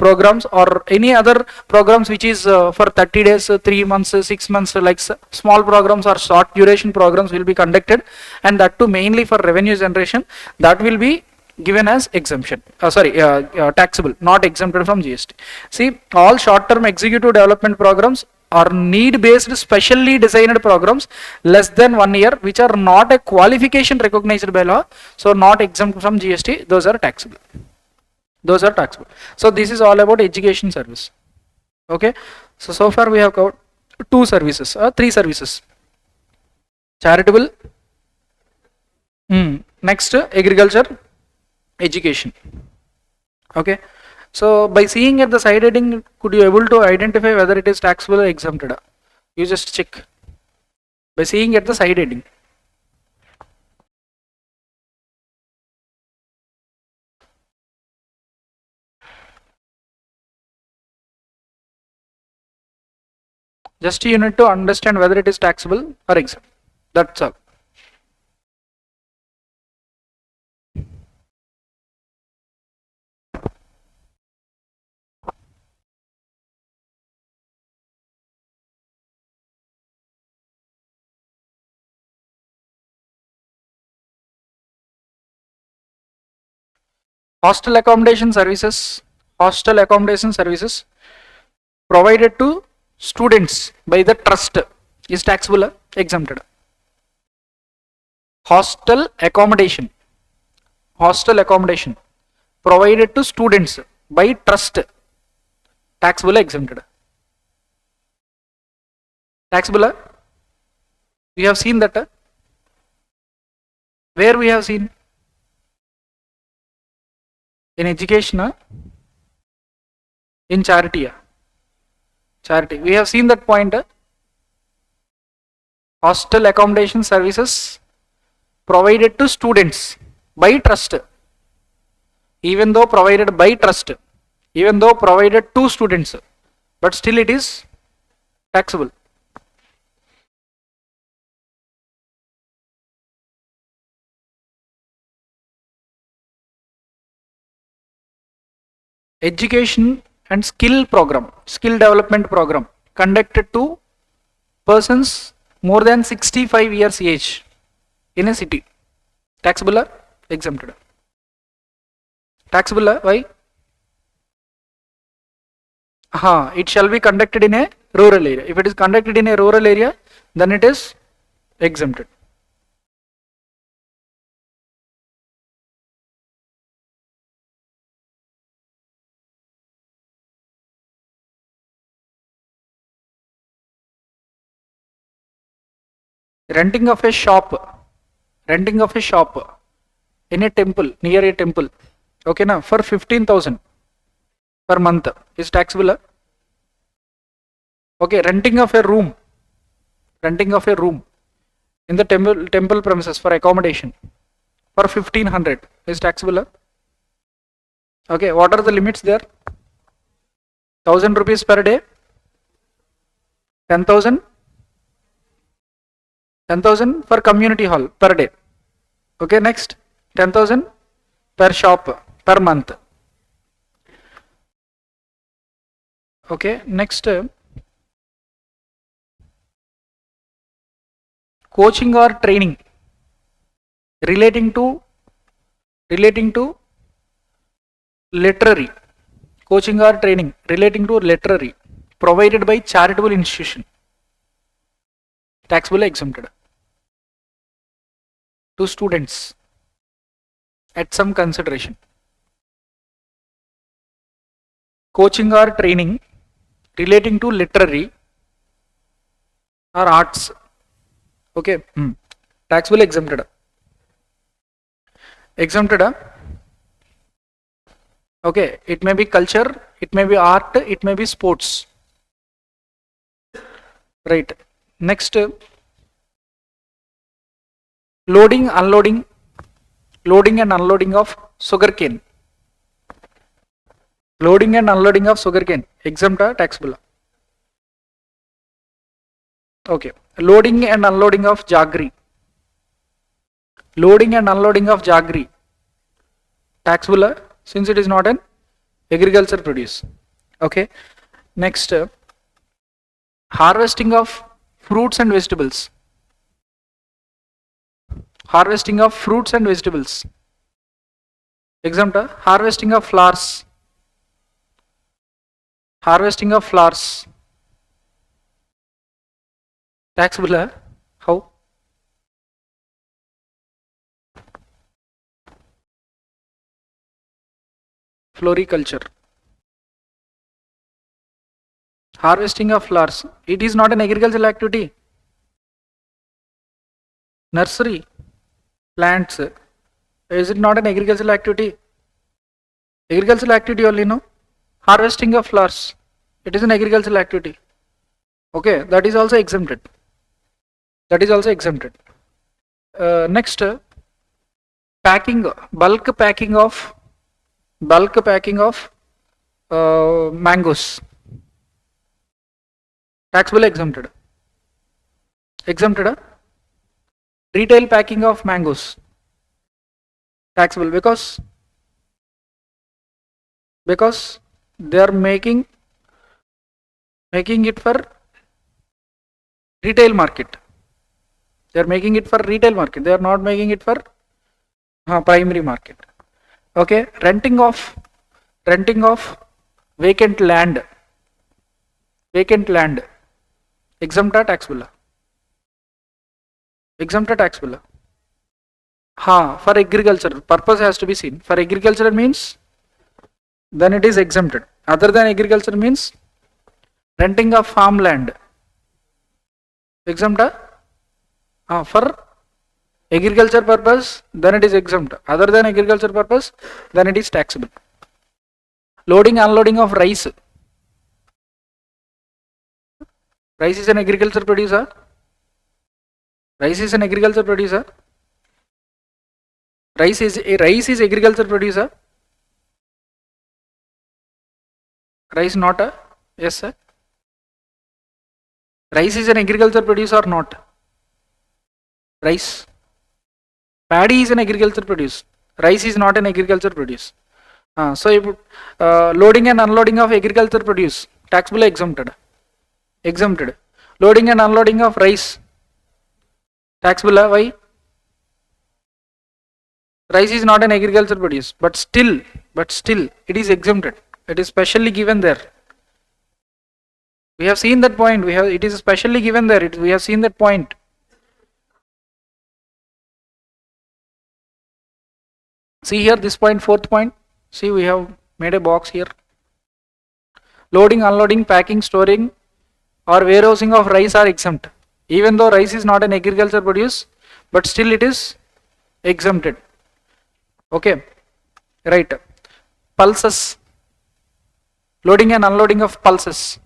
programs, or any other programs which is for 30 days, 3 months, 6 months, like small programs or short duration programs will be conducted, and that too mainly for revenue generation, that will be given as exemption, taxable, not exempted from GST. See, all short term executive development programs are need based specially designed programs less than 1 year, which are not a qualification recognized by law, so not exempt from GST, those are taxable. So this is all about education service. Okay, so far we have covered 3 services: charitable, next agriculture, education. Okay, so by seeing at the side heading, could you able to identify whether it is taxable or exempted? You just check by seeing at the side heading. Just you need to understand whether it is taxable or exempt. That's all. Hostel accommodation services provided to students by the trust is taxable, exempted. Hostel accommodation provided to students by trust, taxable, exempted. Taxable, we have seen that. Where we have seen? In education, in charity. Charity. We have seen that point. Hostel accommodation services provided to students by trust. Even though provided by trust, even though provided to students, but still it is taxable. Education and skill development program conducted to persons more than 65 years age in a city, taxable or exempted? Taxable, why? It shall be conducted in a rural area. If it is conducted in a rural area, then it is exempted. Renting of a shop in a temple, near a temple, okay, now for 15,000 per month is taxable. Okay, renting of a room in the temple premises for accommodation for 1500 is taxable. Okay, what are the limits there? 1000 rupees per day, 10,000 for community hall per day. Okay, next 10,000 per shop per month. Okay, next coaching or training relating to literary, coaching or training relating to literary provided by charitable institution, taxable, exempted to students at some consideration. Coaching or training relating to literary or arts, okay, taxable, exempted. Okay, it may be culture, it may be art, it may be sports, right? Next, loading and unloading of sugarcane. Loading and unloading of sugarcane, exempt or taxable? Okay, loading and unloading of jaggery. Taxable, since it is not an agriculture produce. Okay, next, harvesting of fruits and vegetables. Exempt. Harvesting of flowers. Taxable. How? Floriculture. Harvesting of flowers, it is not an agricultural activity. Nursery plants, is it not an agricultural activity? Agricultural activity only, no? Harvesting of flowers, it is an agricultural activity. Okay, that is also exempted. Next, bulk packing of mangoes. Taxable, exempted. Retail packing of mangoes, taxable, because they are making it for retail market. They are not making it for primary market. Okay, renting of vacant land, exempt or taxable? Exempt or taxable? Ha, for agriculture purpose has to be seen. For agriculture means then it is exempted. Other than agriculture means renting of farmland, exempt or? For agriculture purpose then it is exempt. Other than agriculture purpose then it is taxable. Loading unloading of rice. Rice is an agriculture producer. Rice is an agriculture producer. Rice is agriculture producer. Rice not a? Yes sir. Rice is an agriculture producer or not? Rice. Paddy is an agriculture produce. Rice is not an agriculture produce. So if, loading and unloading of agriculture produce, taxable exempted. Exempted. Loading and unloading of rice, taxable. Why? Rice is not an agriculture produce, but still it is exempted. It is specially given there. We have seen that point. It is specially given there. We have seen that point. See here, this point, fourth point. See, we have made a box here. Loading, unloading, packing, storing, or warehousing of rice are exempt. Even though rice is not an agriculture produce, but still it is exempted. Okay, right. Pulses. Loading and unloading of pulses.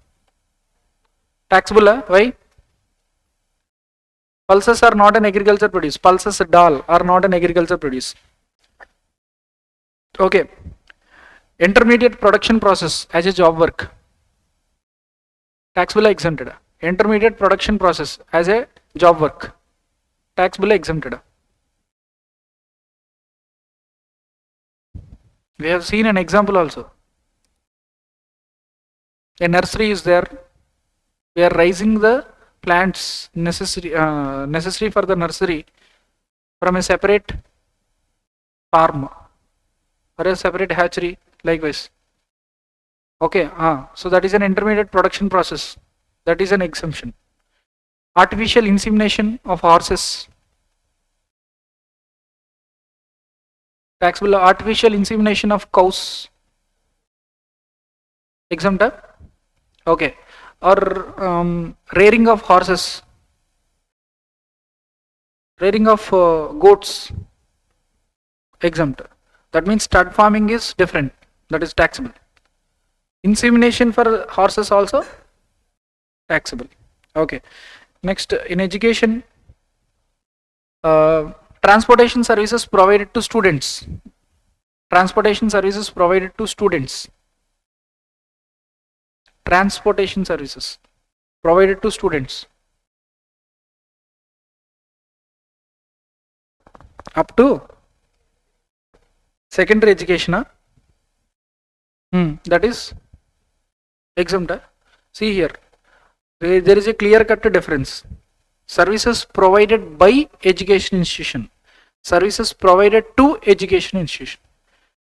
Taxable. Why? Pulses are not an agriculture produce. Pulses dal are not an agriculture produce. Okay. Intermediate production process as a job work. Taxable exempted. Intermediate production process as a job work. Taxable exempted. We have seen an example also. A nursery is there. We are raising the plants necessary for the nursery from a separate farm or a separate hatchery, likewise. Okay, so that is an intermediate production process. That is an exemption. Artificial insemination of horses. Taxable. Artificial insemination of cows. Exempt. Okay. Or rearing of horses. Rearing of goats. Exempt. That means stud farming is different. That is taxable. Insemination for horses also taxable. Okay. Next, in education, transportation services provided to students. Transportation services provided to students. Transportation services provided to students. Up to secondary education. That is exempt. See here, there is a clear-cut difference. Services provided by education institution. Services provided to education institution.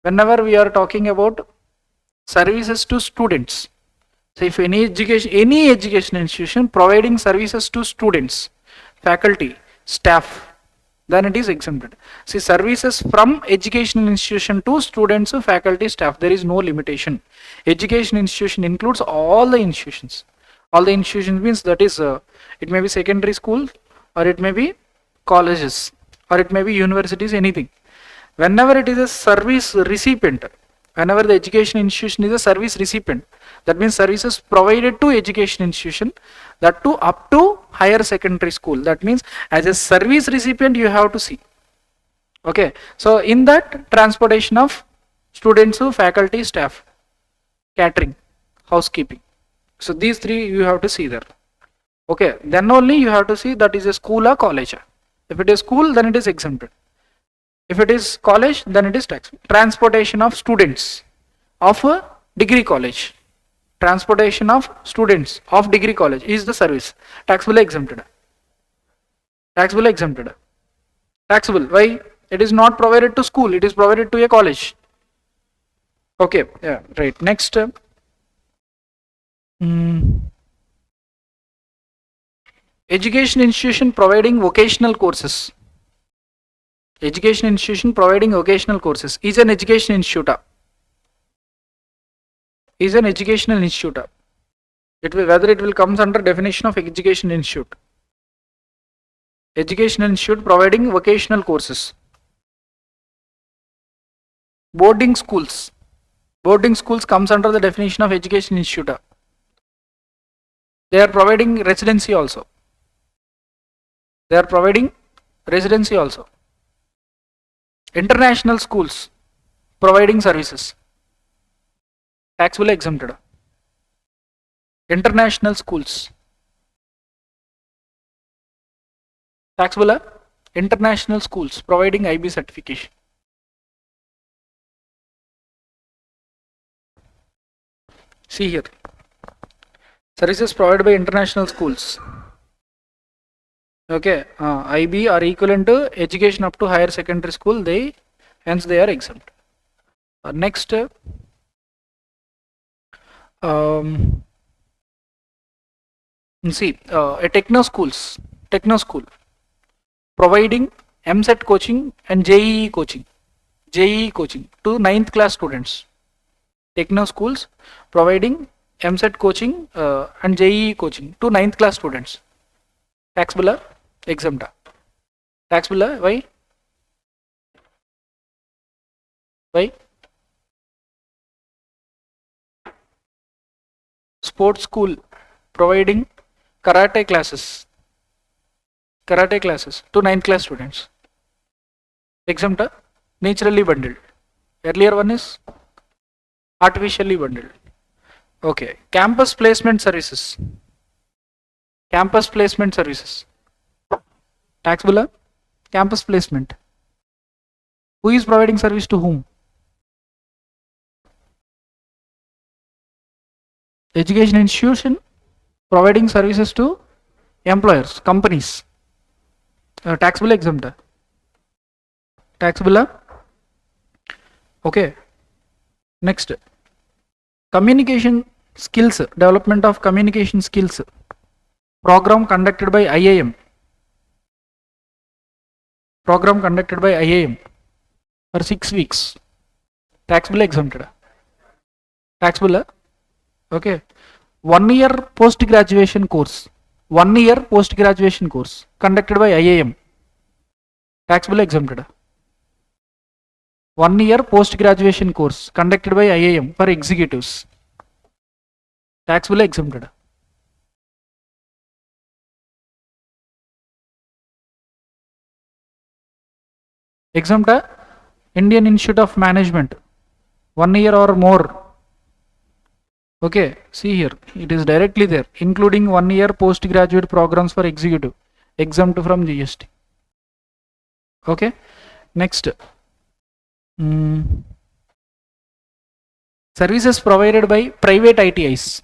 Whenever we are talking about services to students, so if any education institution providing services to students, faculty, staff, then it is exempted. See, services from educational institution to students, faculty, staff, there is no limitation. Education institution includes all the institutions. All the institutions means that is, it may be secondary school, or it may be colleges, or it may be universities, anything. Whenever it is a service recipient, whenever the education institution is a service recipient, that means services provided to education institution, that too up to higher secondary school. That means as a service recipient you have to see. Okay, so in that, transportation of students, faculty, staff, catering, housekeeping. So these three you have to see there. Okay, then only you have to see that is a school or college. If it is school, then it is exempted. If it is college, then it is taxable. Transportation of students of a degree college. Transportation of students of degree college is the service. Taxable exempted. Taxable exempted. Taxable. Why? It is not provided to school, it is provided to a college. Okay, yeah, right. Next, mm, education institution providing vocational courses. Education institution providing vocational courses is an education institute. Is an educational institute. It will, whether it will comes under definition of education institute. Education institute providing vocational courses. Boarding schools. Boarding schools comes under the definition of education institute. They are providing residency also. They are providing residency also. International schools providing services. Taxable exempted. International schools. Taxable international schools providing IB certification. See here. Services provided by international schools. Okay, IB are equivalent to education up to higher secondary school. Hence they are exempt. Next, see, a techno school providing MSET coaching and JEE coaching to 9th class students. Techno schools providing MSET coaching and JEE coaching to 9th class students. Taxable or exempt? Taxable, why? Why? Sports school providing karate classes to 9th class students. Exempt? Naturally bundled. Earlier one is artificially bundled. Okay. Campus placement services. Taxable? Campus placement. Who is providing service to whom? Education institution providing services to employers, companies. Taxable, exempt? Taxable. Okay. Next, communication skills, development of communication skills program conducted by IIM. For 6 weeks. Taxable, exempted? Taxable. Okay. 1 year post graduation course conducted by IIM. Taxable, exempted? 1 year post graduation course conducted by IIM for executives. Taxable, exempted? Exempt? Indian Institute of Management, 1 year or more. Okay, see here, it is directly there, including 1 year postgraduate programs for executive, exempt from GST. Okay, next, services provided by private ITIs.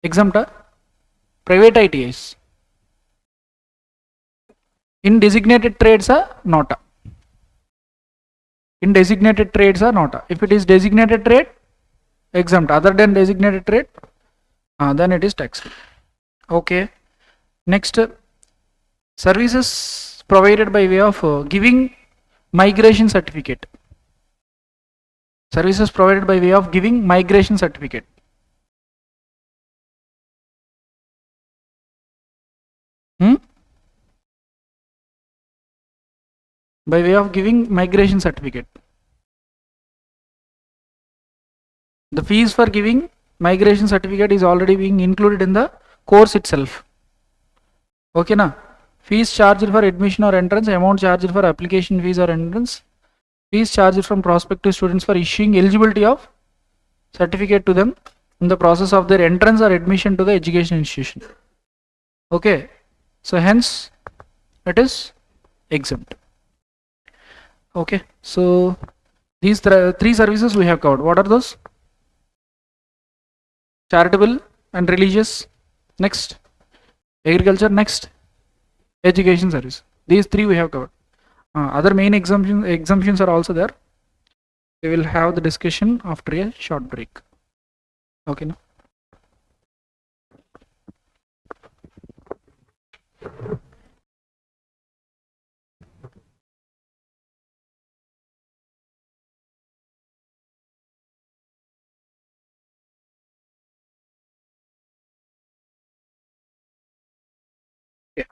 Exempt? Private ITIs. In designated trades are not. In designated trades are not. If it is designated trade, exempt. Other than designated trade, then it is taxable. Okay. Next, services provided by way of giving migration certificate. Services provided by way of giving migration certificate. By way of giving migration certificate. The fees for giving migration certificate is already being included in the course itself. Okay, na? Fees charged for admission or entrance, amount charged for application fees or entrance, fees charged from prospective students for issuing eligibility of certificate to them in the process of their entrance or admission to the education institution. Okay, so hence it is exempt. Okay, so these three services we have covered. What are those? Charitable and religious. Next, agriculture. Next, education service. These three we have covered. Other main exemptions are also there. We will have the discussion after a short break. Okay, now. Yeah.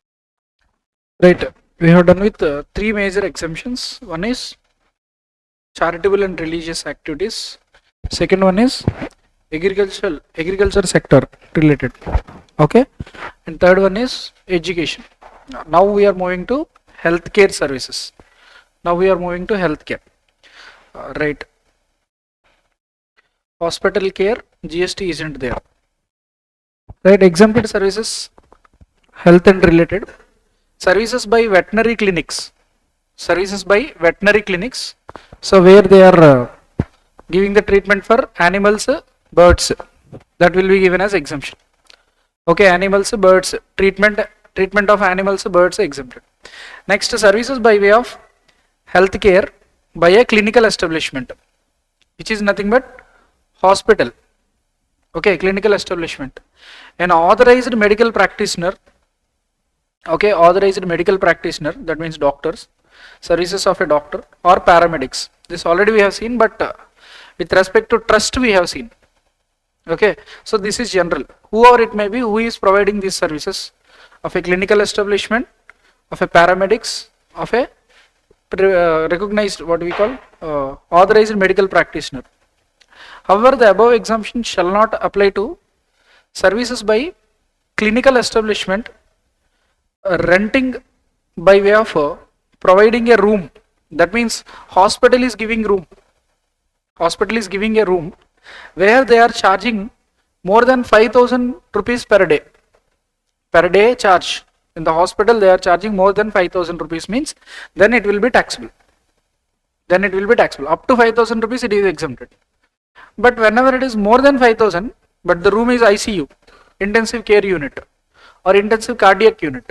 Right. We have done with three major exemptions. One is charitable and religious activities. Second one is agriculture sector related. Okay. And third one is education. Now we are moving to healthcare services. Now we are moving to healthcare. Right. Hospital care, GST isn't there. Right. Exempted services, health and related. Services by veterinary clinics. Services by veterinary clinics. So where they are giving the treatment for animals, birds, that will be given as exemption. Okay, animals, birds, treatment of animals, birds exempted. Next, services by way of healthcare by a clinical establishment, which is nothing but hospital. Okay, clinical establishment. An authorized medical practitioner. Okay, authorized medical practitioner, that means doctors, services of a doctor or paramedics. This already we have seen, but with respect to trust we have seen. Okay, so this is general. Whoever it may be, who is providing these services of a clinical establishment, of a paramedics, of a recognized, what we call, authorized medical practitioner. However, the above exemption shall not apply to services by clinical establishment renting by way of providing a room. That means hospital is giving room. Hospital is giving a room where they are charging more than 5,000 rupees per day. Per day charge. In the hospital they are charging more than 5,000 rupees, means then it will be taxable. Then it will be taxable. Up to 5,000 rupees it is exempted. But whenever it is more than 5,000, but the room is ICU, intensive care unit, or intensive cardiac unit,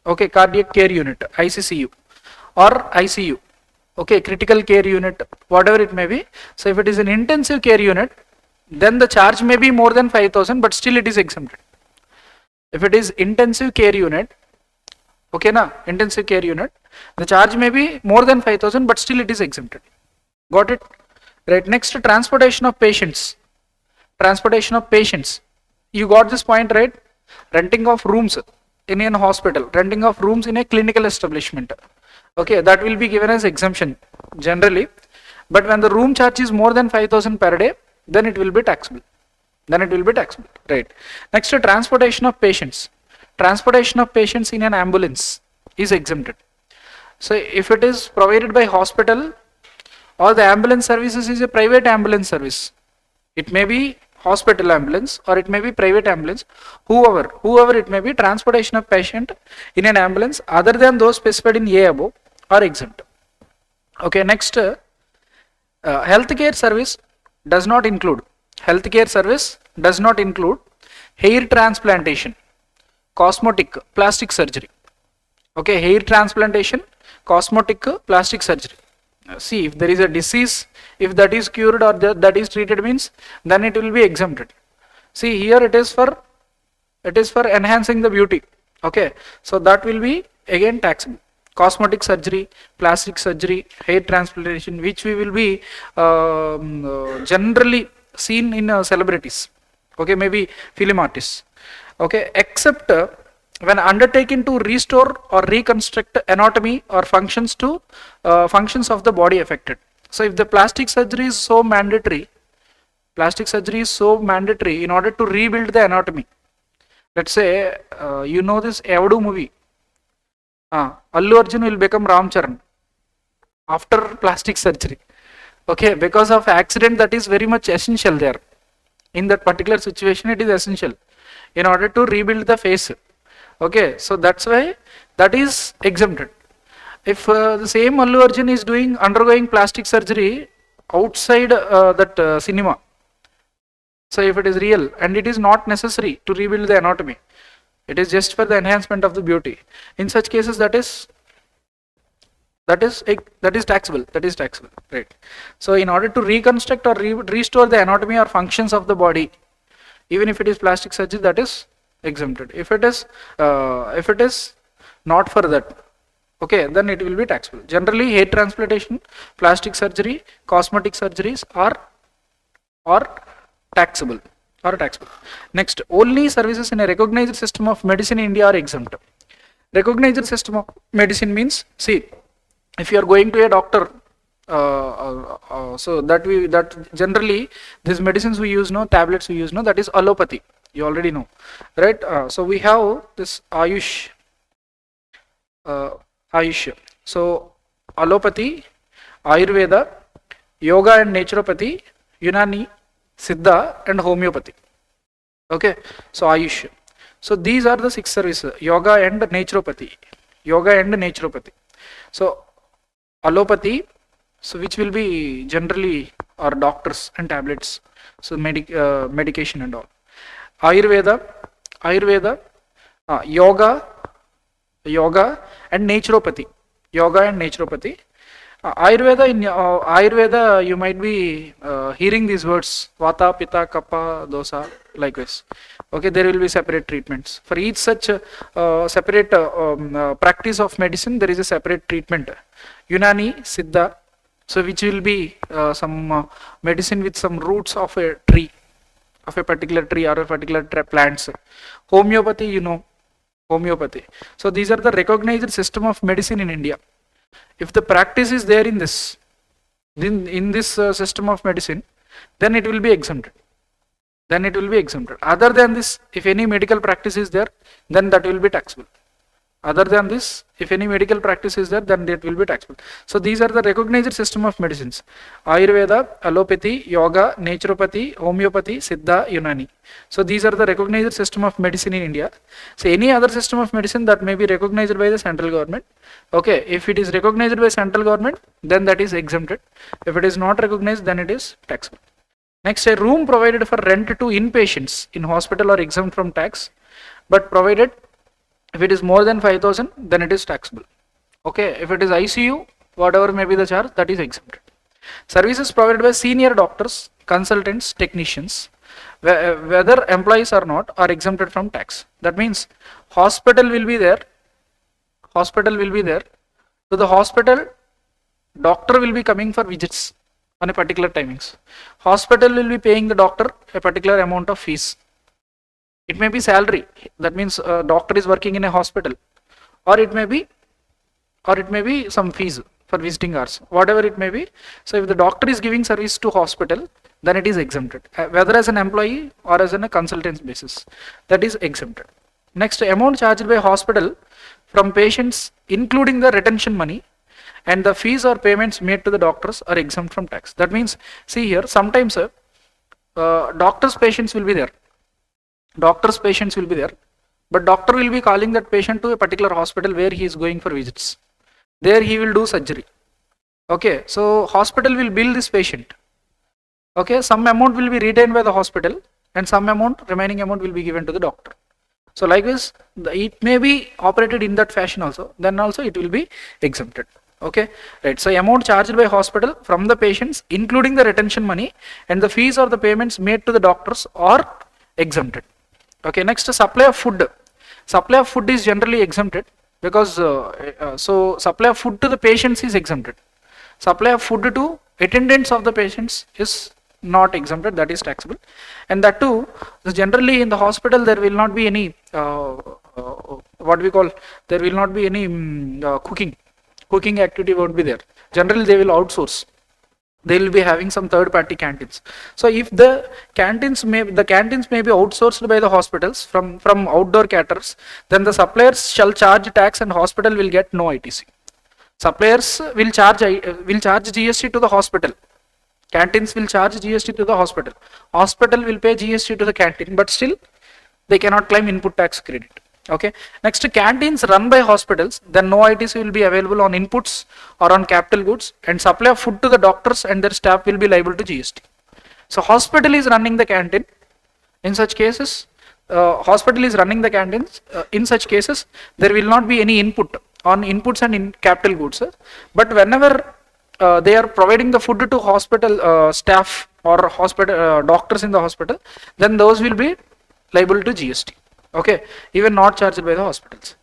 okay, cardiac care unit, ICCU, or ICU, okay, critical care unit, whatever it may be. So if it is an intensive care unit, then the charge may be more than 5,000, but still it is exempted. If it is intensive care unit, okay, na, intensive care unit, the charge may be more than 5,000, but still it is exempted. Got it? Right. Next, transportation of patients. Transportation of patients. You got this point, right? Renting of rooms in a hospital, renting of rooms in a clinical establishment. Okay, that will be given as exemption generally. But when the room charge is more than 5,000 per day, then it will be taxable. Then it will be taxable. Right. Next, transportation of patients. Transportation of patients in an ambulance is exempted. So if it is provided by hospital, or the ambulance services is a private ambulance service, it may be hospital ambulance or it may be private ambulance, whoever it may be, transportation of patient in an ambulance other than those specified in A above are exempt. Okay, next, healthcare service does not include hair transplantation, cosmetic, plastic surgery. Okay, hair transplantation, cosmetic, plastic surgery. See, if there is a disease, if that is cured or that is treated, means then it will be exempted. See, here it is for enhancing the beauty. Okay, so that will be again taxable. Cosmetic surgery, plastic surgery, hair transplantation, which we will be generally seen in celebrities. Okay, maybe film artists. Okay, except when undertaken to restore or reconstruct anatomy or functions of the body affected. So if the plastic surgery is so mandatory in order to rebuild the anatomy. Let's say you know this Evadu movie. Allu Arjun will become Ram Charan after plastic surgery. Okay, because of accident, that is very much essential there. In that particular situation, it is essential in order to rebuild the face. Okay, so that's why that is exempted. If the same Allu Arjun is undergoing plastic surgery outside that cinema, so if it is real and it is not necessary to rebuild the anatomy, it is just for the enhancement of the beauty. In such cases, that is that is taxable, right? So in order to reconstruct or restore the anatomy or functions of the body, even if it is plastic surgery, that is exempted. If it is not for that, okay, then it will be taxable. Generally hair transplantation, plastic surgery, cosmetic surgeries are taxable, Next, only services in a recognized system of medicine in India are exempt. Recognized system of medicine means, see, if you are going to a doctor, so that generally these medicines we use, no, tablets we use, no, that is allopathy. You already know, right? So we have this Ayush. So allopathy, Ayurveda, yoga and naturopathy, Unani, Siddha and homeopathy. Okay, so Ayush. So these are the 6 services: yoga and naturopathy. So allopathy, so which will be generally are doctors and tablets, so medication and all. Ayurveda, yoga and naturopathy. Ayurveda, you might be hearing these words: Vata, Pitta, Kapha, Dosa, likewise. Okay, there will be separate treatments. For each such separate practice of medicine, there is a separate treatment. Unani, Siddha, so which will be some medicine with some roots of a tree, of a particular tree or a particular plants. Homeopathy, you know, homeopathy. So these are the recognized system of medicine in India. If the practice is there in this, in this system of medicine, then it will be exempted. Other than this, if any medical practice is there, then that will be taxable. Other than this, if any medical practice is there, then that will be taxable. So these are the recognized system of medicines: Ayurveda, allopathy, yoga, naturopathy, homeopathy, Siddha, Unani. So these are the recognized system of medicine in India. So any other system of medicine that may be recognized by the central government, okay, if it is recognized by central government, then that is exempted. If it is not recognized, then it is taxable. Next, a room provided for rent to inpatients in hospital are exempt from tax, but provided if it is more than 5,000, then it is taxable. Okay, if it is ICU, whatever may be the charge, that is exempted. Services provided by senior doctors, consultants, technicians, whether employees or not, are exempted from tax. That means hospital will be there. To the hospital, doctor will be coming for visits on a particular timings. Hospital will be paying the doctor a particular amount of fees. It may be salary. That means doctor is working in a hospital, or it may be some fees for visiting hours, whatever it may be. So if the doctor is giving service to hospital, then it is exempted, whether as an employee or as on a consultant basis, that is exempted. Next, amount charged by hospital from patients, including the retention money, and the fees or payments made to the doctors are exempt from tax. That means, see here, sometimes doctor's patients will be there. But doctor will be calling that patient to a particular hospital where he is going for visits. There he will do surgery. Okay, so hospital will bill this patient. Okay, some amount will be retained by the hospital and some remaining amount will be given to the doctor. So likewise, it may be operated in that fashion also, then also it will be exempted. Okay, right. So amount charged by hospital from the patients, including the retention money and the fees or the payments made to the doctors, are exempted. Okay, next, supply of food. Supply of food is generally exempted because so supply of food to the patients is exempted. Supply of food to attendants of the patients is not exempted, that is taxable. And that too, generally in the hospital there will not be any cooking activity won't be there. Generally they will outsource. They will be having some third-party canteens. So if the canteens may be outsourced by the hospitals from outdoor caterers, then the suppliers shall charge tax and hospital will get no ITC. Suppliers will charge GST to the hospital. Canteens will charge GST to the hospital. Hospital will pay GST to the canteen, but still they cannot claim input tax credit. Okay. Next, canteens run by hospitals, then no ITC will be available on inputs or on capital goods, and supply of food to the doctors and their staff will be liable to GST. So hospital is running the canteen. In such cases, hospital is running the canteens. In such cases, there will not be any input on inputs and in capital goods. But whenever they are providing the food to hospital staff or hospital doctors in the hospital, then those will be liable to GST. Okay, even not charged by the hospitals.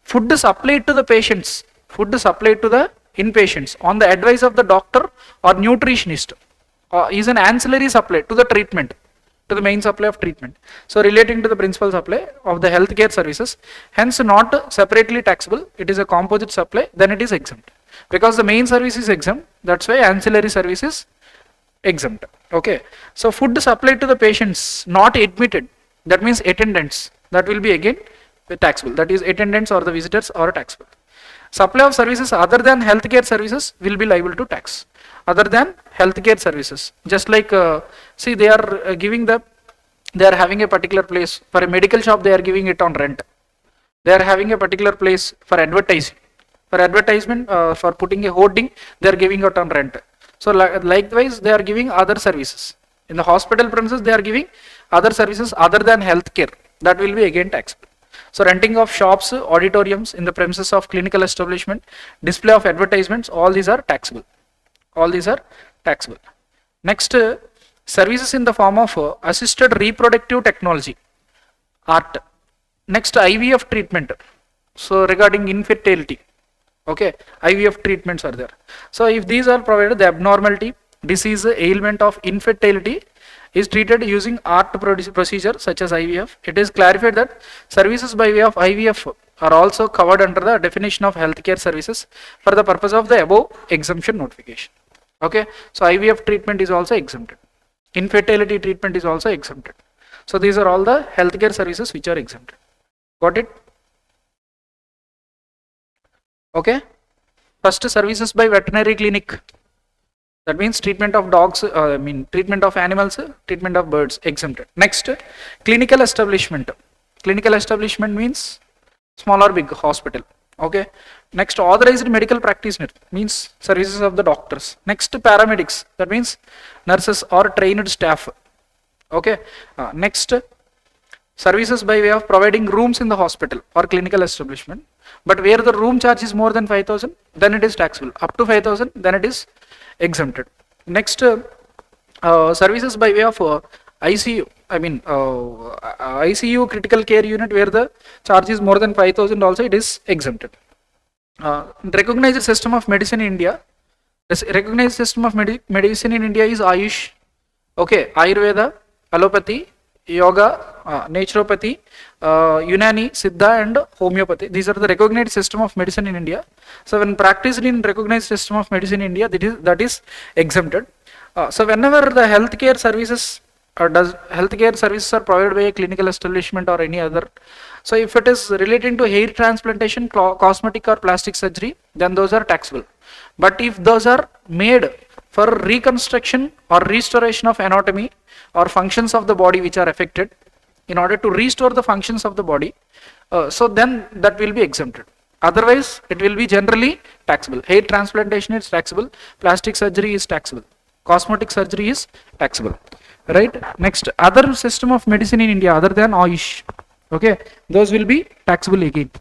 Food is supplied to the patients. Food is supplied to the inpatients on the advice of the doctor or nutritionist. Is an ancillary supply to the treatment, to the main supply of treatment. So relating to the principal supply of the healthcare services, hence not separately taxable. It is a composite supply. Then it is exempt because the main service is exempt. That's why ancillary service is exempt. Okay. So food supplied to the patients not admitted. That means attendants. That will be again taxable. That is attendants or the visitors are taxable. Supply of services other than healthcare services will be liable to tax. Other than healthcare services, just like see, they are they are having a particular place for a medical shop. They are giving it on rent. They are having a particular place for advertising. For advertisement, for putting a hoarding, they are giving it on rent. So likewise, they are giving other services. In the hospital premises, they are giving other services other than healthcare. That will be again taxable. So renting of shops, auditoriums in the premises of clinical establishment, display of advertisements, all these are taxable. All these are taxable. Next, services in the form of assisted reproductive technology, ART. Next, IVF treatment. So regarding infertility, okay, IVF treatments are there. So if these are provided, the abnormality, disease, ailment of infertility is treated using ART procedure such as IVF. It is clarified that services by way of IVF are also covered under the definition of healthcare services for the purpose of the above exemption notification. Okay, so IVF treatment is also exempted. Infertility treatment is also exempted. So these are all the healthcare services which are exempted. Got it? Okay. First, services by veterinary clinic. That means treatment of dogs, treatment of animals, treatment of birds, exempted. Next, clinical establishment. Clinical establishment means small or big hospital. Okay. Next, authorized medical practitioner means services of the doctors. Next, paramedics. That means nurses or trained staff. Okay. Next, services by way of providing rooms in the hospital or clinical establishment. But where the room charge is more than 5,000, then it is taxable. Up to 5,000, then it is exempted. Next, services by way of ICU. ICU critical care unit where the charge is more than 5,000 also it is exempted. Recognized system of medicine in India. This recognized system of medicine in India is Ayush. Okay, Ayurveda, allopathy, yoga, naturopathy, Unani, Siddha and homeopathy. These are the recognized system of medicine in India. So when practiced in recognized system of medicine in India, that is exempted. So whenever the healthcare services are provided by a clinical establishment or any other, so if it is relating to hair transplantation, cosmetic or plastic surgery, then those are taxable. But if those are made for reconstruction or restoration of anatomy or functions of the body which are affected, in order to restore the functions of the body, so then that will be exempted. Otherwise, it will be generally taxable. Hair transplantation is taxable, plastic surgery is taxable, cosmetic surgery is taxable. Right? Next, other system of medicine in India other than Ayush, okay, those will be taxable again.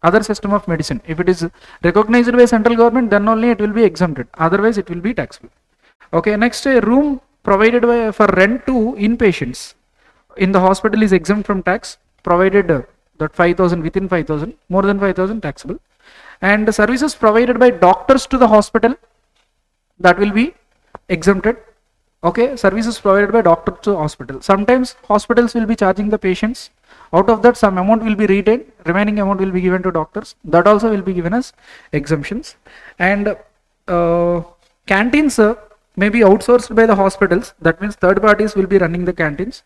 Other system of medicine, if it is recognized by central government, then only it will be exempted. Otherwise, it will be taxable. Okay. Next, a room provided for rent to inpatients in the hospital is exempt from tax, provided that 5,000 within 5,000, more than 5,000 taxable. And the services provided by doctors to the hospital, that will be exempted. Okay, services provided by doctor to hospital. Sometimes hospitals will be charging the patients. Out of that, some amount will be retained, remaining amount will be given to doctors. That also will be given as exemptions. And canteens may be outsourced by the hospitals. That means third parties will be running the canteens.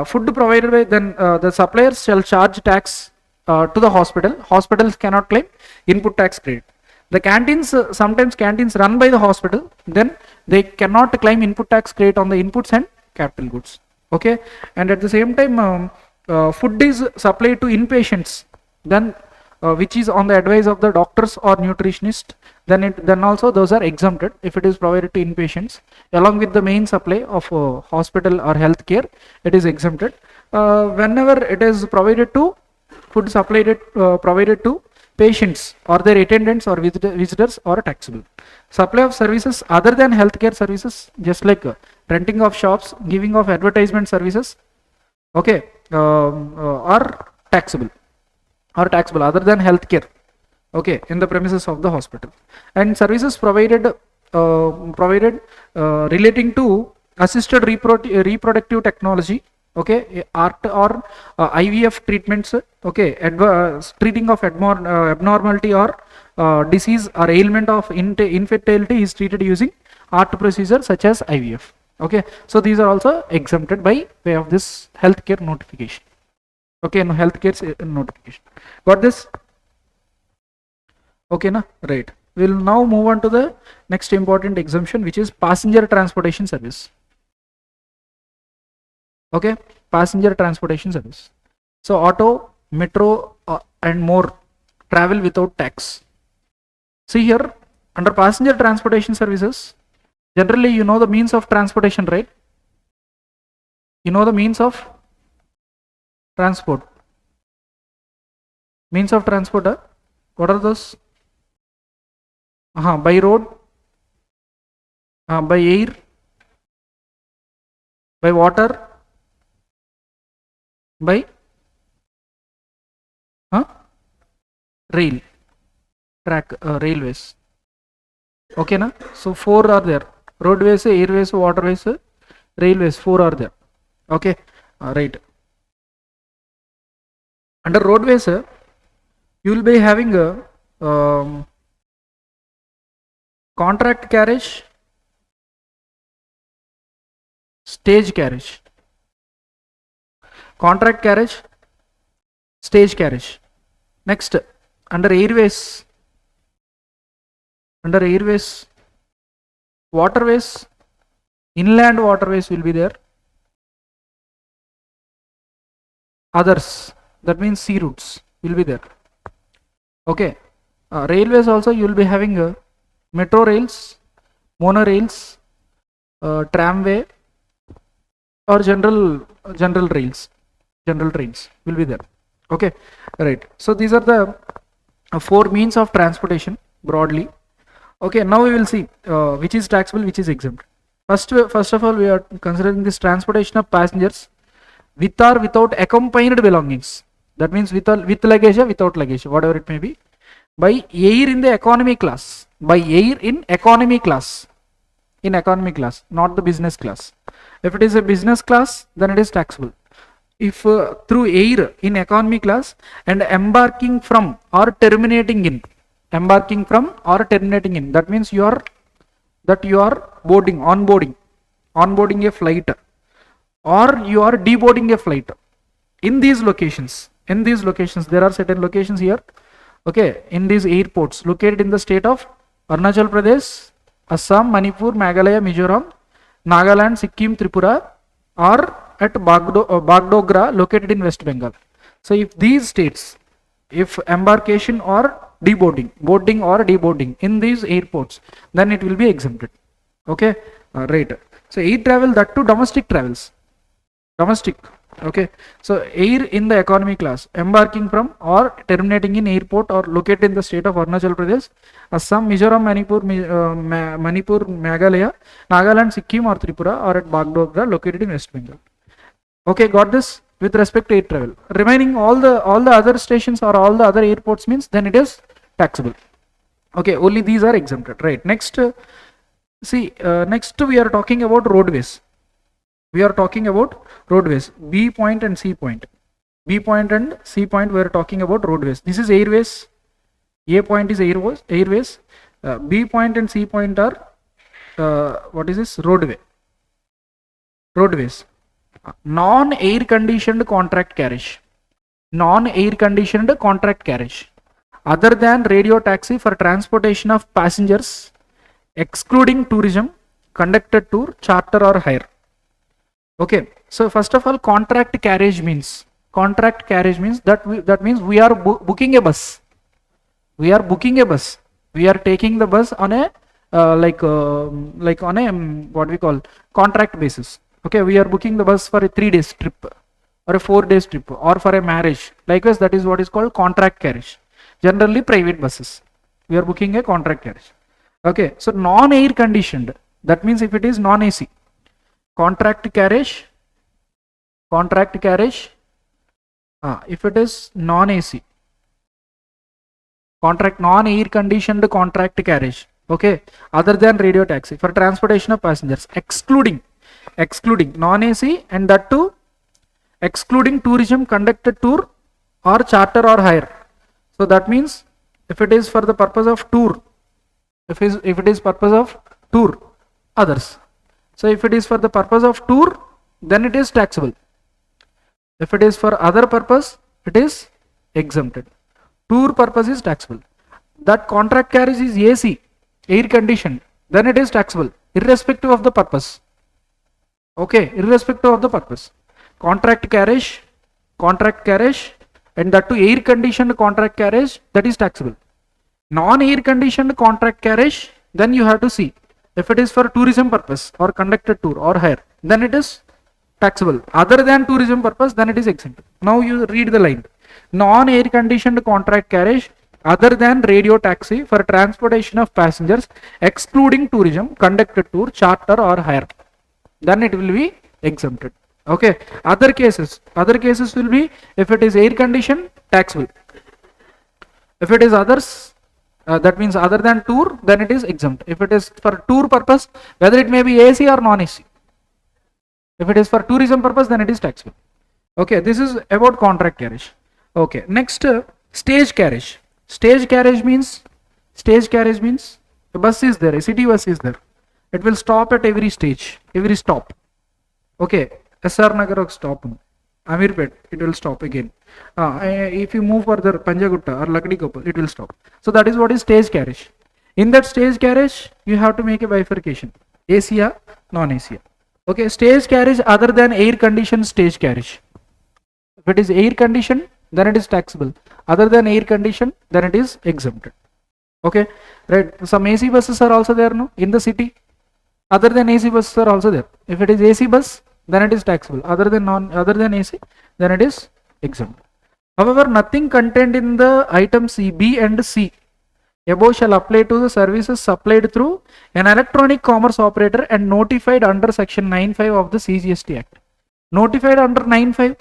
Food provided by the suppliers shall charge tax to the hospital. Hospitals cannot claim input tax credit. The canteens, sometimes canteens run by the hospital, then they cannot claim input tax credit on the inputs and capital goods. Okay, and at the same time, food is supplied to inpatients, then which is on the advice of the doctors or nutritionist, then also those are exempted if it is provided to inpatients along with the main supply of hospital or healthcare. It is exempted. Whenever it is provided to food supplied provided to patients or their attendants or visitors are taxable. Supply of services other than healthcare services, just like renting of shops, giving of advertisement services, okay, are taxable, other than healthcare, okay, in the premises of the hospital. And services provided relating to assisted reproductive technology, okay, art or IVF treatments, okay, treating of abnormality or disease or ailment of infertility is treated using art procedure such as IVF. Okay, so these are also exempted by way of this healthcare notification. Okay, no, healthcare notification. Got this? Okay, na? Right. We'll now move on to the next important exemption, which is passenger transportation service. Okay, passenger transportation service. So auto, metro, and more travel without tax. See here, under passenger transportation services, generally you know the means of transportation, right? You know the means of transport. Means of transport, what are those? By road, by air, by water, by rail, track, railways. Okay, na? So 4 are there: roadways, airways, waterways, railways. 4 are there. Okay, right. Under roadways, you will be having a contract carriage, stage carriage. Contract carriage, stage carriage. Next, under airways, waterways, inland waterways will be there. Others, that means sea routes, will be there. Okay, railways also you will be having metro rails, monorails, tramway, or general rails, general trains will be there. Okay, right. So these are the 4 means of transportation broadly. Okay, now we will see which is taxable, which is exempt. First of all, we are considering this transportation of passengers with or without accompanied belongings. That means with luggage or without luggage, whatever it may be, by air in the economy class. By air in economy class. In economy class, not the business class. If it is a business class, then it is taxable. If through air in economy class and embarking from or terminating in, that means you are onboarding a flight, or you are deboarding a flight. In these locations, there are certain locations here, okay, in these airports located in the state of Arunachal Pradesh, Assam, Manipur, Meghalaya, Mizoram, Nagaland, Sikkim, Tripura, or at Bagdogra located in West Bengal. So if these states, if embarkation or boarding or deboarding in these airports, then it will be exempted. Okay, right. So air travel, that too domestic travels, okay. So air in the economy class, embarking from or terminating in airport or located in the state of Arunachal Pradesh, Assam, Mizoram, Manipur, Meghalaya, Nagaland, Sikkim or Tripura, or at Bagdogra located in West Bengal. Okay, got this with respect to air travel. Remaining all the other stations or all the other airports means then it is taxable. Okay, only these are exempted, right? Next, next we are talking about roadways. B point and C point. B point and C point, we are talking about roadways. This is airways. A point is airways. B point and C point are what is this? Roadways. Non-air conditioned contract carriage. Other than radio taxi for transportation of passengers, excluding tourism, conducted tour, charter or hire. Okay, so first of all, contract carriage means that means we are booking a bus. We are taking the bus on a like on a what we call contract basis. Okay, we are booking the bus for a 3 days trip or a 4 days trip or for a marriage. Likewise, that is what is called contract carriage. Generally private buses. We are booking a contract carriage. Okay, so non-air conditioned. That means if it is non-AC, contract carriage. If it is non-AC, contract non-air conditioned contract carriage. Okay, other than radio taxi for transportation of passengers, excluding non-AC, and that too excluding tourism conducted tour or charter or hire. So that means if it is for the purpose of tour, if it is purpose of tour, others. So if it is for the purpose of tour, then it is taxable. If it is for other purpose, it is exempted. Tour purpose is taxable. That contract carriage is AC, air conditioned, then it is taxable, irrespective of the purpose. Okay, irrespective of the purpose. Contract carriage, and that to air conditioned contract carriage, that is taxable. Non-air conditioned contract carriage, then you have to see if it is for tourism purpose or conducted tour or hire, then it is taxable. Other than tourism purpose, then it is exempt. Now you read the line. Non-air conditioned contract carriage other than radio taxi for transportation of passengers excluding tourism, conducted tour, charter or hire, then it will be exempted. Okay, other cases will be if it is air conditioned, taxable. If it is others, that means other than tour, then it is exempt. If it is for tour purpose, whether it may be AC or non-AC, if it is for tourism purpose, then it is taxable. Okay, this is about contract carriage. Okay, next stage carriage. Stage carriage means a bus is there, a city bus is there. It will stop at every stage, every stop. Okay, SR Nagar stop, Amirpet, it will stop again. If you move further, Panjagutta or Lakdikopal, it will stop. So that is what is stage carriage. In that stage carriage, you have to make a bifurcation, AC or non-AC. Okay, stage carriage other than air conditioned stage carriage. If it is air conditioned, then it is taxable. Other than air conditioned, then it is exempted. Okay, right. Some AC buses are also there, no, in the city. Other than AC buses are also there. If it is AC bus, then it is taxable. Other than AC, then it is exempt. However, nothing contained in the item C, B and C above shall apply to the services supplied through an electronic commerce operator and notified under section 9(5) of the CGST Act. Notified under 9(5).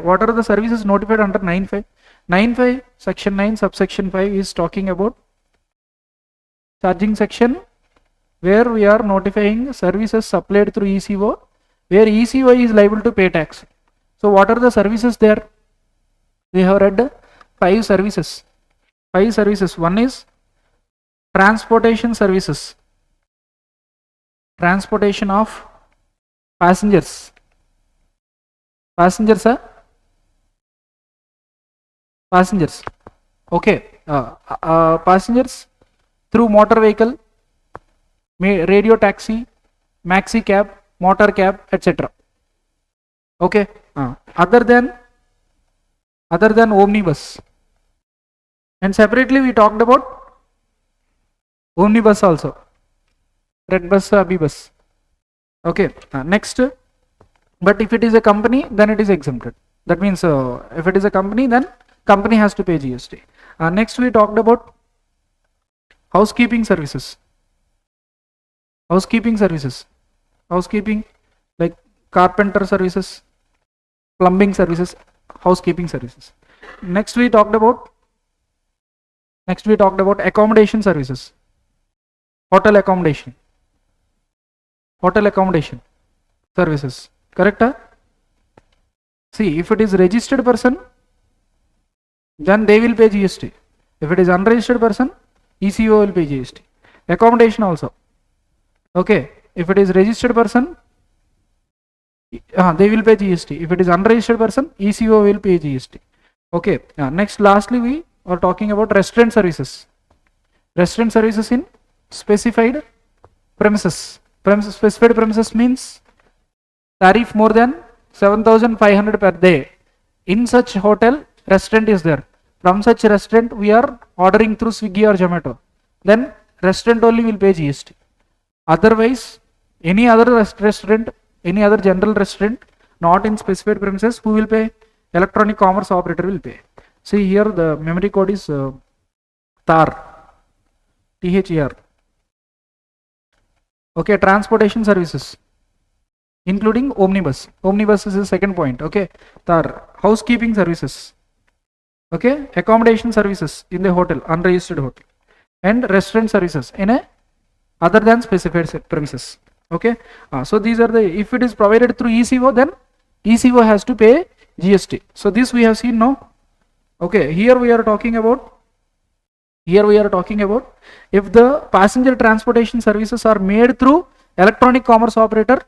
What are the services notified under 9(5)? 9(5) section 9 subsection 5 is talking about charging section, where we are notifying services supplied through ECO, where ECO is liable to pay tax. So what are the services there? We have read 5 services. One is transportation services, transportation of passengers. Passengers. Okay, passengers through motor vehicle, radio taxi, maxi cab, motor cab, etc. Okay, other than omnibus. And separately we talked about omnibus also, red bus, abhi bus. Okay, next, but if it is a company, then it is exempted. That means if it is a company, then company has to pay GST. Next we talked about housekeeping services. Housekeeping like carpenter services, plumbing services, housekeeping services. Next we talked about accommodation services, hotel accommodation services. Correct? See, if it is registered person, then they will pay GST. If it is unregistered person, ECO will pay GST. Accommodation also. Okay, if it is registered person, they will pay GST. If it is unregistered person, ECO will pay GST. Okay, next, lastly we are talking about restaurant services. Restaurant services in specified premises. Specified premises means tariff more than 7,500 per day. In such hotel, restaurant is there. From such restaurant, we are ordering through Swiggy or Zomato. Then restaurant only will pay GST. Otherwise, any other restaurant, any other general restaurant, not in specified premises, who will pay? Electronic commerce operator will pay. See here the memory code is THAR, THER. Okay, transportation services, including omnibus. Omnibus is the second point. Okay, THAR. Housekeeping services. Okay, accommodation services in the hotel, unregistered hotel, and restaurant services in a other than specified premises. Okay, so these are the, if it is provided through ECO, then ECO has to pay GST. So this we have seen now. Okay, here we are talking about if the passenger transportation services are made through electronic commerce operator,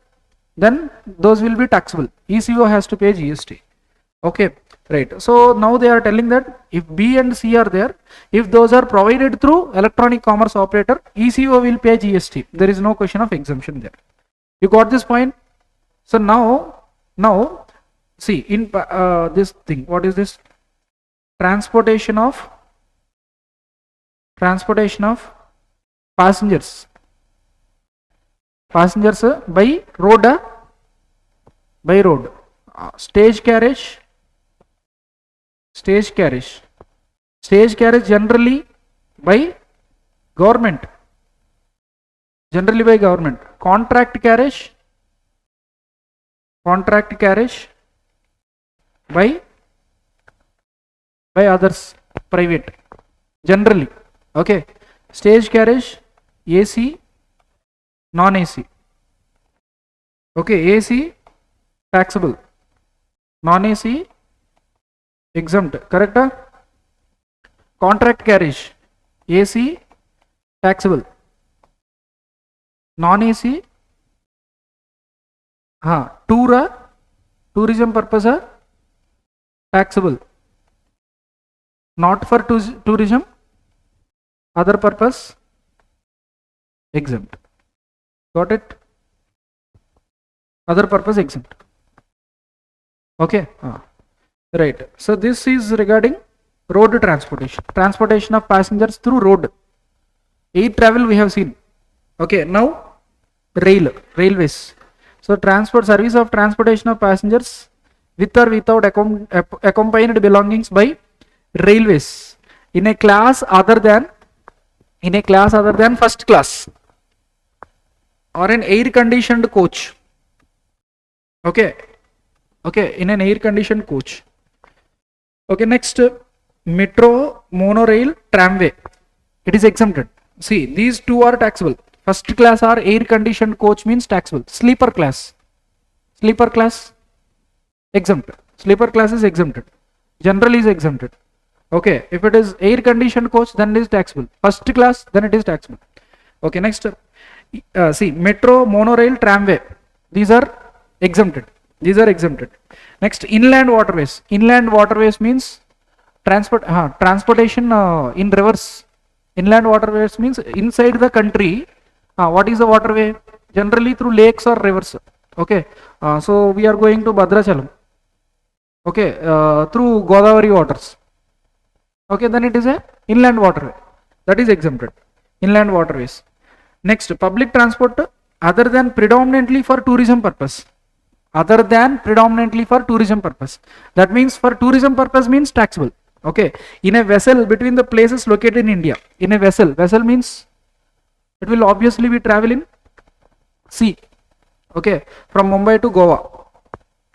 then those will be taxable. ECO has to pay GST. Okay, right. So now they are telling that if B and C are there, if those are provided through electronic commerce operator, ECO will pay GST. There is no question of exemption there. You got this point? So now see in this thing, what is this? Transportation of passengers by road, stage carriage generally by government, contract carriage by others, private, generally. Okay, stage carriage, AC, non-AC. Okay, AC taxable, non-AC exempt, correct? Contract carriage, AC taxable, non-AC tourism purpose taxable, not for tourism, other purpose exempt. Got it? Other purpose exempt. Okay, right. So this is regarding road transportation of passengers through road. Air travel we have seen. Okay, now railways. So service of transportation of passengers with or without accompanied belongings by railways in a class other than first class or an air conditioned coach. Okay, in an air conditioned coach. Okay, next, metro, monorail, tramway, it is exempted. See, these two are taxable. First class or air conditioned coach means taxable. Sleeper class exempted. Sleeper class is exempted. General is exempted. Okay, if it is air conditioned coach, then it is taxable. First class, then it is taxable. Okay, next, see, metro, monorail, tramway, these are exempted. Next, inland waterways. Inland waterways means transportation in rivers. Inland waterways means inside the country. What is the waterway? Generally through lakes or rivers. Okay, so we are going to Bhadrachalam. Okay, through Godavari waters. Okay, then it is a inland waterway, that is exempted. Inland waterways. Next, public transport other than predominantly for tourism purpose. That means for tourism purpose means taxable. Okay, in a vessel between the places located in India. In a vessel means it will obviously be travel in sea. Okay, from Mumbai to Goa.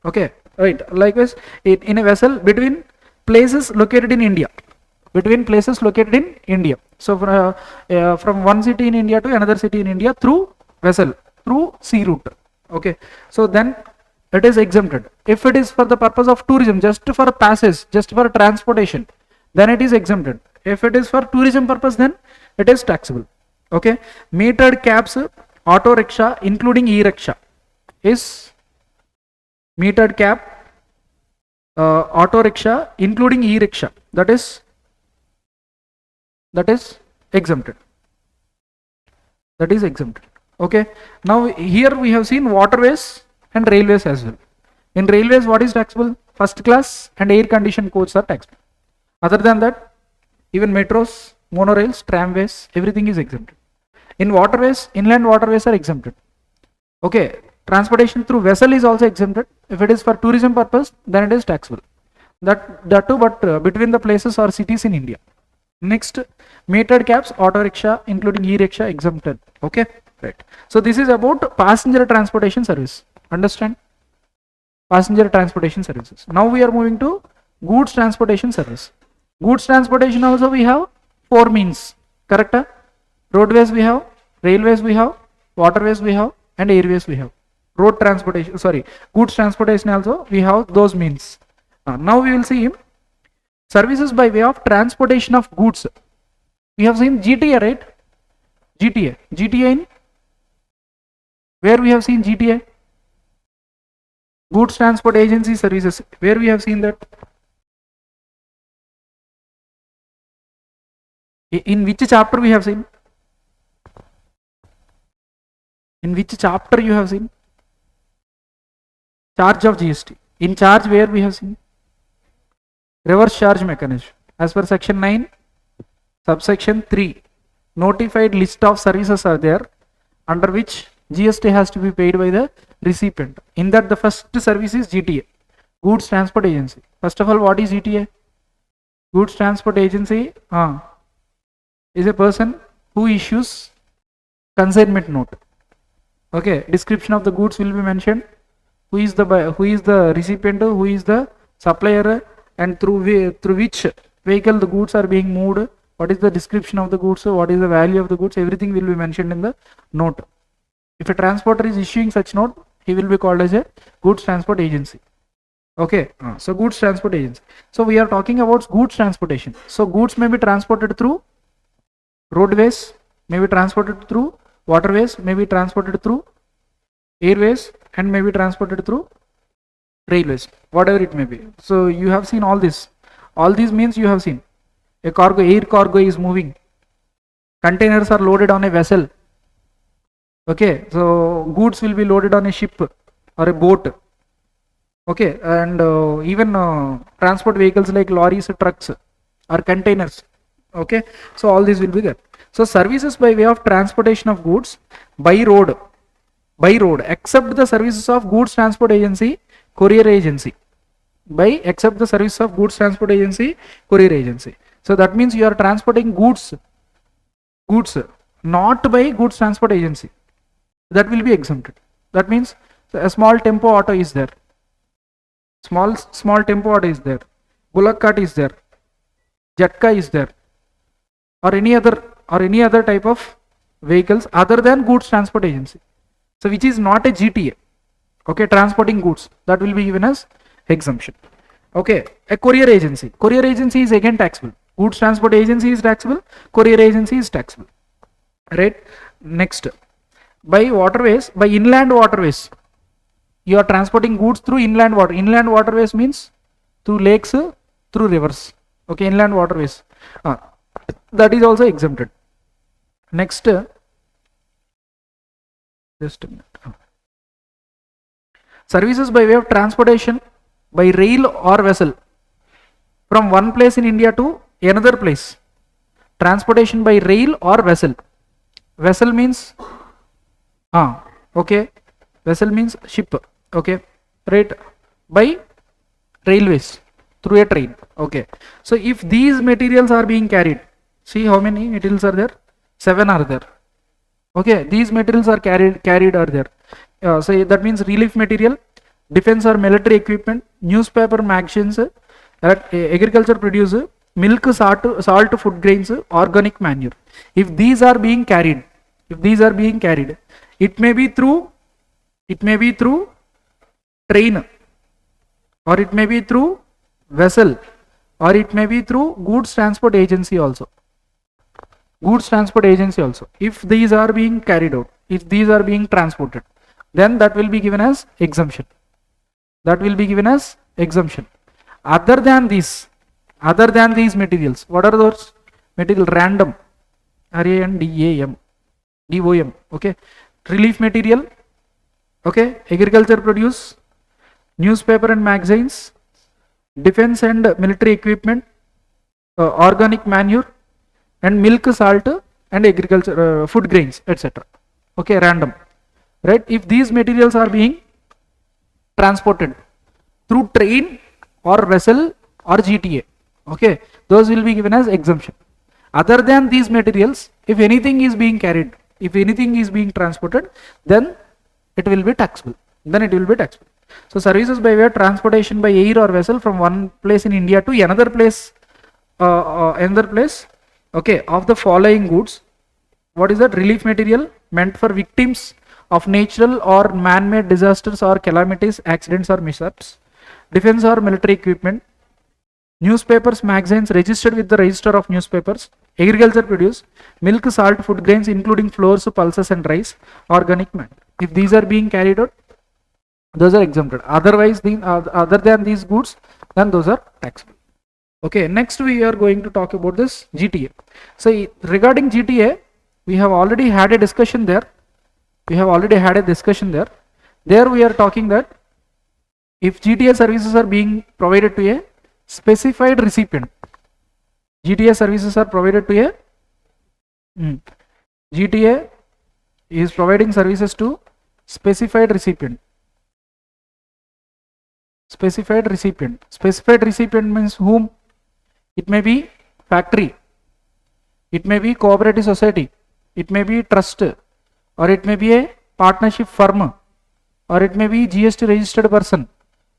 Okay, right. Likewise, in a vessel between places located in India. So from one city in India to another city in India through vessel, through sea route. Okay, so then it is exempted. If it is for the purpose of tourism, just for passage, just for transportation, then it is exempted. If it is for tourism purpose, then it is taxable. Okay, metered cabs, auto rickshaw including e-rickshaw is metered cab, auto rickshaw including e-rickshaw, that is exempted. Okay, now here we have seen waterways and railways as well. In railways, what is taxable? First class and air conditioned coaches are taxable. Other than that, even metros, monorails, tramways, everything is exempted. In waterways, inland waterways are exempted. Okay, transportation through vessel is also exempted. If it is for tourism purpose, then it is taxable. That too, but between the places or cities in India. Next, metered cabs, auto rickshaw, including e-rickshaw, exempted. Okay, right. So this is about passenger transportation service. Understand? Passenger transportation services. Now we are moving to goods transportation service. Goods transportation also we have four means. Correct? Roadways we have, railways we have, waterways we have, and airways we have. Road transportation, sorry, goods transportation also we have those means. Now we will see services by way of transportation of goods. We have seen GTA, right? GTA in where we have seen GTA? Goods Transport Agency Services. Where we have seen that? In which chapter we have seen? In which chapter you have seen? Charge of GST. In charge where we have seen? Reverse charge mechanism. As per section 9, subsection 3, notified list of services are there under which GST has to be paid by the recipient. In that the first service is GTA, Goods Transport Agency. First of all, what is GTA? Goods Transport Agency is a person who issues consignment note. Okay, description of the goods will be mentioned. Who is the recipient, who is the supplier, and through which vehicle the goods are being moved, what is the description of the goods, what is the value of the goods, everything will be mentioned in the note. If a transporter is issuing such note, he will be called as a goods transport agency. Okay, so goods transport agency. So we are talking about goods transportation. So goods may be transported through roadways, may be transported through waterways, may be transported through airways, and may be transported through railways, whatever it may be. So you have seen all this. All these means you have seen. A cargo, air cargo is moving. Containers are loaded on a vessel. Okay, so goods will be loaded on a ship or a boat. Okay, and even transport vehicles like lorries, trucks or containers. Okay, so all these will be there. So services by way of transportation of goods by road, except the services of goods transport agency, courier agency. Except the service of goods transport agency, courier agency. So that means you are transporting goods not by goods transport agency. That will be exempted. That means a small tempo auto is there. Small tempo auto is there. Bullock cart is there. Jatka is there. Or any other type of vehicles other than goods transport agency. So which is not a GTA. Okay, transporting goods, that will be given as exemption. Okay, a courier agency. Courier agency is again taxable. Goods transport agency is taxable. Courier agency is taxable. Right. Next, by waterways, by inland waterways, you are transporting goods through inland water. Inland waterways means through lakes, through rivers. Okay, inland waterways. That is also exempted. Next, just a minute. Services by way of transportation by rail or vessel from one place in India to another place. Transportation by rail or vessel. Vessel means okay. Vessel means ship. Okay, right. By railways through a train. Okay. So if these materials are being carried, see how many materials are there? 7 are there. Okay, these materials are carried are there. So that means relief material, defense or military equipment, newspaper, magazines, agriculture produce, milk, salt, food grains, organic manure. If these are being carried, it may be through train, or it may be through vessel, or it may be through goods transport agency also. If these are being carried out, if these are being transported, then that will be given as exemption. Other than these materials, what are those material? Random, RANDAM, DOM. Okay, relief material. Okay, agriculture produce, newspaper and magazines, defense and military equipment, organic manure, and milk, salt, and agriculture, food grains, etc. Okay, random. Right? If these materials are being transported through train or vessel or GTA. Okay, those will be given as exemption. Other than these materials, if anything is being carried, if anything is being transported, then it will be taxable. Then it will be taxable. So services by way of transportation by air or vessel from one place in India to another place, okay, of the following goods. What is that? Relief material meant for victims of natural or man-made disasters or calamities, accidents or mishaps. Defense or military equipment. Newspapers, magazines registered with the register of newspapers. Agriculture produce. Milk, salt, food grains including flours, pulses and rice. Organic matter. If these are being carried out, those are exempted. Otherwise, other than these goods, then those are taxable. Okay, next we are going to talk about this GTA. So regarding GTA, we have already had a discussion there. There we are talking that if GTA services are being provided to a specified recipient, GTA services are provided to a GTA is providing services to specified recipient. Specified recipient means whom? It may be factory, it may be cooperative society, it may be trust, or it may be a partnership firm, or it may be GST registered person,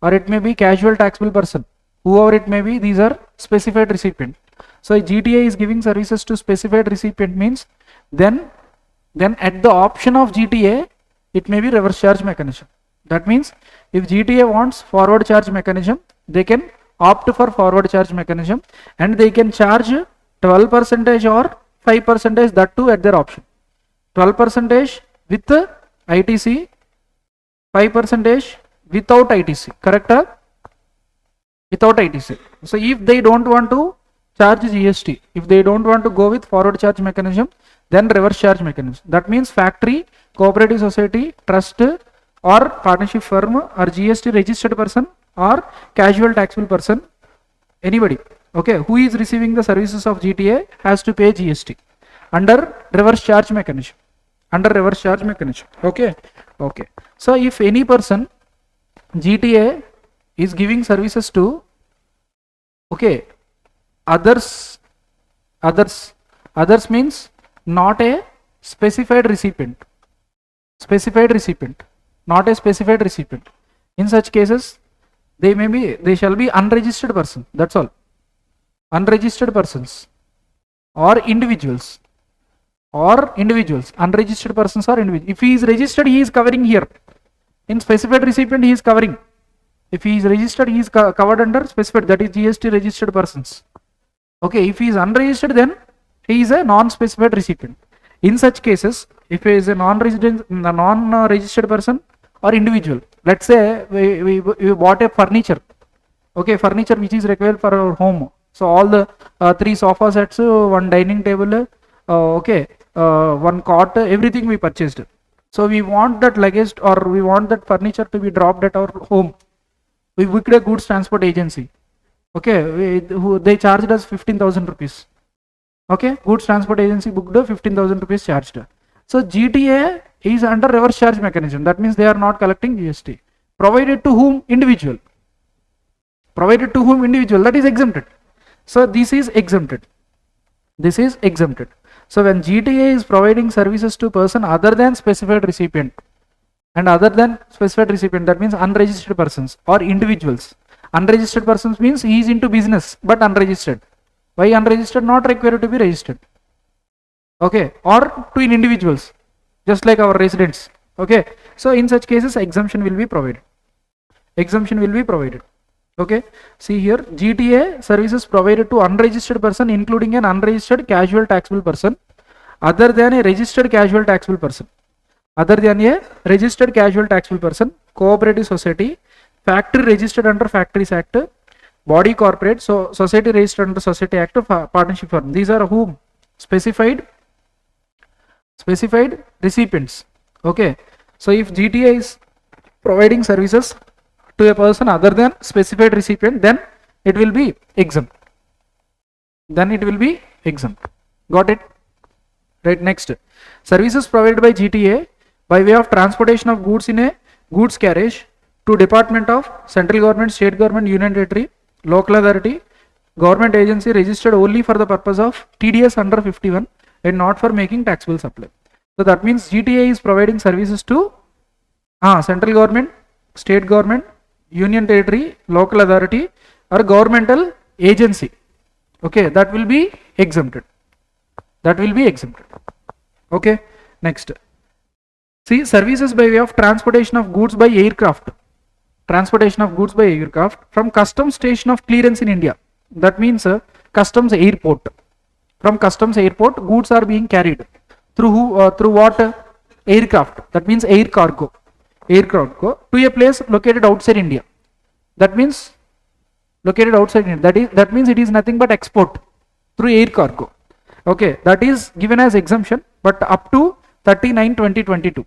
or it may be casual taxable person. Whoever it may be, these are specified recipient. So GTA is giving services to specified recipient means then at the option of GTA, it may be reverse charge mechanism. That means if GTA wants forward charge mechanism, they can opt for forward charge mechanism and they can charge 12% or 5%, that too at their option. 12% with ITC, 5% without ITC, correct? Without ITC. So if they don't want to charge GST, if they don't want to go with forward charge mechanism, then reverse charge mechanism. That means factory, cooperative society, trust or partnership firm or GST registered person or casual taxable person, anybody, okay, who is receiving the services of GTA has to pay GST under reverse charge mechanism. Okay. So if any person GTA is giving services to, okay, others means not a specified recipient, not a specified recipient. In such cases, they shall be unregistered person, that's all. Unregistered persons or individuals, unregistered persons or individuals. If he is registered, he is covering here. In specified recipient, he is covering. If he is registered, he is covered under specified, that is GST registered persons. Okay, if he is unregistered, then he is a non-specified recipient. In such cases, if he is a non-registered person or individual, let's say we bought a furniture, okay, furniture which is required for our home. So all the 3 sofa sets, 1 dining table, okay, 1 cot, everything we purchased. So we want that luggage or we want that furniture to be dropped at our home. We booked a goods transport agency. Okay, they charged us 15,000 rupees. Okay, goods transport agency booked 15,000 rupees charged. So GTA is under reverse charge mechanism. That means they are not collecting GST. Provided to whom? Individual. That is exempted. So this is exempted. So when GTA is providing services to person other than specified recipient, that means unregistered persons or individuals. Unregistered persons means he is into business but unregistered. Why unregistered? Not required to be registered. Okay, or to individuals, just like our residents. Okay, so in such cases exemption will be provided. Okay, see here, GTA services provided to unregistered person including an unregistered casual taxable person other than a registered casual taxable person. Cooperative society, factory registered under Factories Act, body corporate, so society registered under Society Act, partnership firm. These are whom? Specified recipients. Okay, so if GTA is providing services to a person other than specified recipient, then it will be exempt. Got it? Right, next. Services provided by GTA by way of transportation of goods in a goods carriage to Department of Central Government, State Government, Union Territory, local authority, government agency registered only for the purpose of TDS under 51 and not for making taxable supply. So that means GTA is providing services to central government, state government, union territory, local authority or governmental agency. Okay, that will be exempted. That will be exempted. Okay, next. See, services by way of transportation of goods by aircraft. Transportation of goods by aircraft from customs station of clearance in India. That means customs airport. From customs airport, goods are being carried through through what? Aircraft. That means air cargo. Air cargo to a place located outside India. That means located outside India. That means it is nothing but export through air cargo. Okay, that is given as exemption, but up to 39/2022.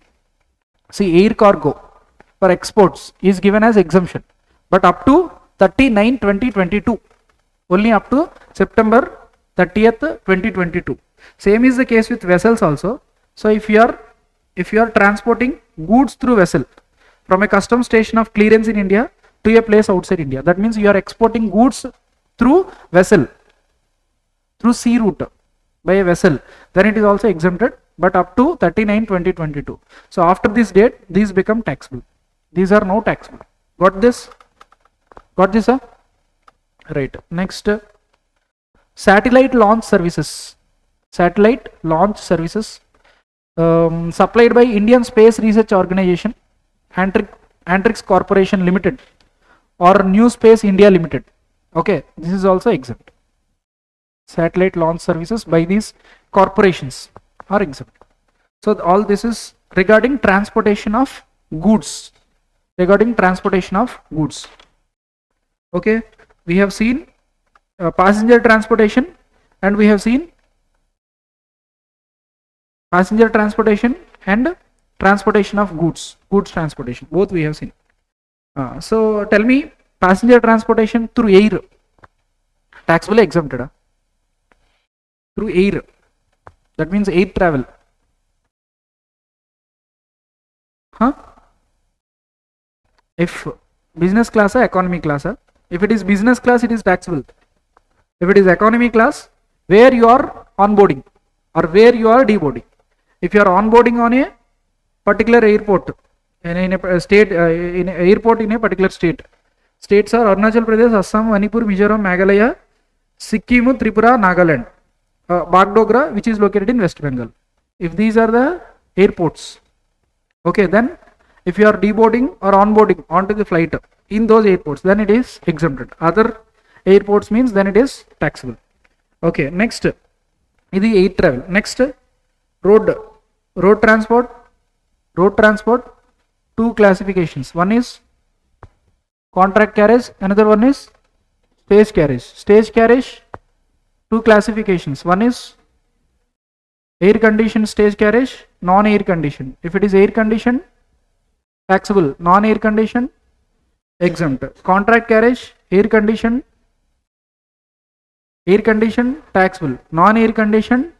See, air cargo for exports is given as exemption, but up to 39/2022, only up to September 30th 2022. Same is the case with vessels also. So if you are transporting goods through vessel from a customs station of clearance in India to a place outside India, that means you are exporting goods through vessel, through sea route by a vessel, then it is also exempted, but up to 39/2022. So after this date, these become taxable. These are no taxable. Got this? Got this, sir? Right. Next, satellite launch services. Satellite launch services supplied by Indian Space Research Organization, Antrix Corporation Limited, or New Space India Limited. Okay, this is also exempt. Satellite launch services by these corporations are exempt. So all this is regarding transportation of goods. Regarding transportation of goods. Okay, we have seen passenger transportation, and we have seen passenger transportation and transportation of goods. Goods transportation, both we have seen. So tell me, passenger transportation through air, taxable, exempted? Through air, that means air travel. If business class or economy class, if it is business class, it is taxable. If it is economy class, where you are onboarding or where you are deboarding. If you are onboarding on a particular airport in a state, in an airport in a particular state, states are Arunachal Pradesh, Assam, Manipur, Mizoram, Meghalaya, Sikkim, Tripura, Nagaland, Bagdogra, which is located in West Bengal. If these are the airports, okay, then if you are deboarding or onboarding onto the flight in those airports, then it is exempted. Other airports means then it is taxable. Okay, next, this is air travel. Next, road transport. Road transport, two classifications. One is contract carriage, another one is stage carriage. Stage carriage, two classifications. One is air conditioned stage carriage, non-air conditioned. If it is air conditioned, taxable. Non-air conditioned, exempt. Contract carriage, air conditioned, taxable. Non-air conditioned,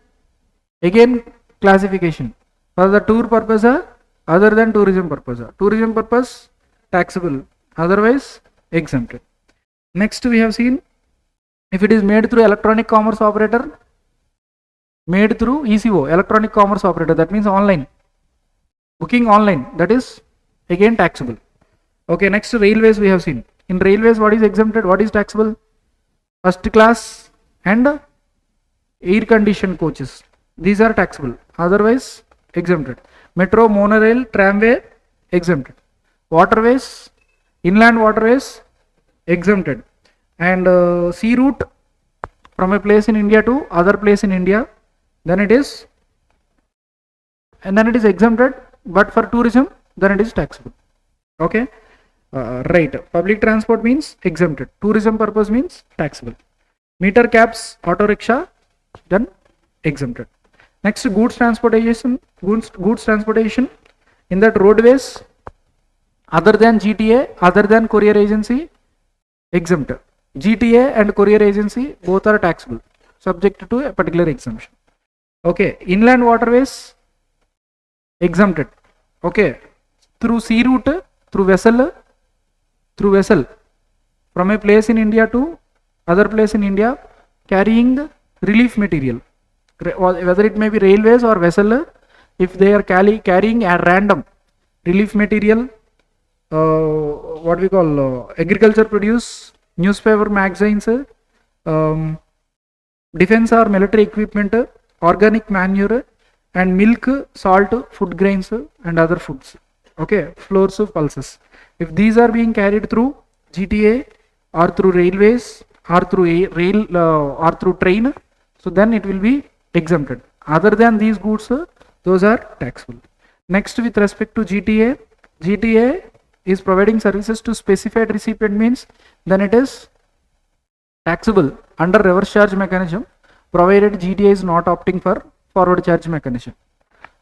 again classification. For the tour purpose, other than tourism purpose. Tourism purpose, taxable. Otherwise, exempted. Next, we have seen, if it is made through electronic commerce operator, made through ECO, electronic commerce operator, that means online. Booking online, that is again taxable. Okay, next, railways we have seen. In railways, what is exempted, what is taxable? First class and air conditioned coaches, these are taxable. Otherwise, exempted. Metro, monorail, tramway, exempted. Waterways, inland waterways, exempted. And sea route from a place in India to other place in India, then it is exempted, but for tourism, then it is taxable. Okay, right. Public transport means exempted. Tourism purpose means taxable. Meter cabs, auto rickshaw, then exempted. Next, goods transportation. Goods transportation, in that roadways, other than GTA, other than courier agency, exempt. GTA and courier agency both are taxable, subject to a particular exemption. Okay, inland waterways, exempted. Okay, through sea route, through vessel, from a place in India to other place in India carrying the relief material, whether it may be railways or vessel. If they are carrying at random relief material, what we call agriculture produce, newspaper, magazines, um, defense or military equipment, organic manure, and milk, salt, food grains, and other foods. Okay, flours, pulses. If these are being carried through GTA or through railways or through a rail or through train, so then it will be exempted. Other than these goods, those are taxable. Next, with respect to GTA, GTA is providing services to specified recipient means then it is taxable under reverse charge mechanism, provided GTA is not opting for forward charge mechanism.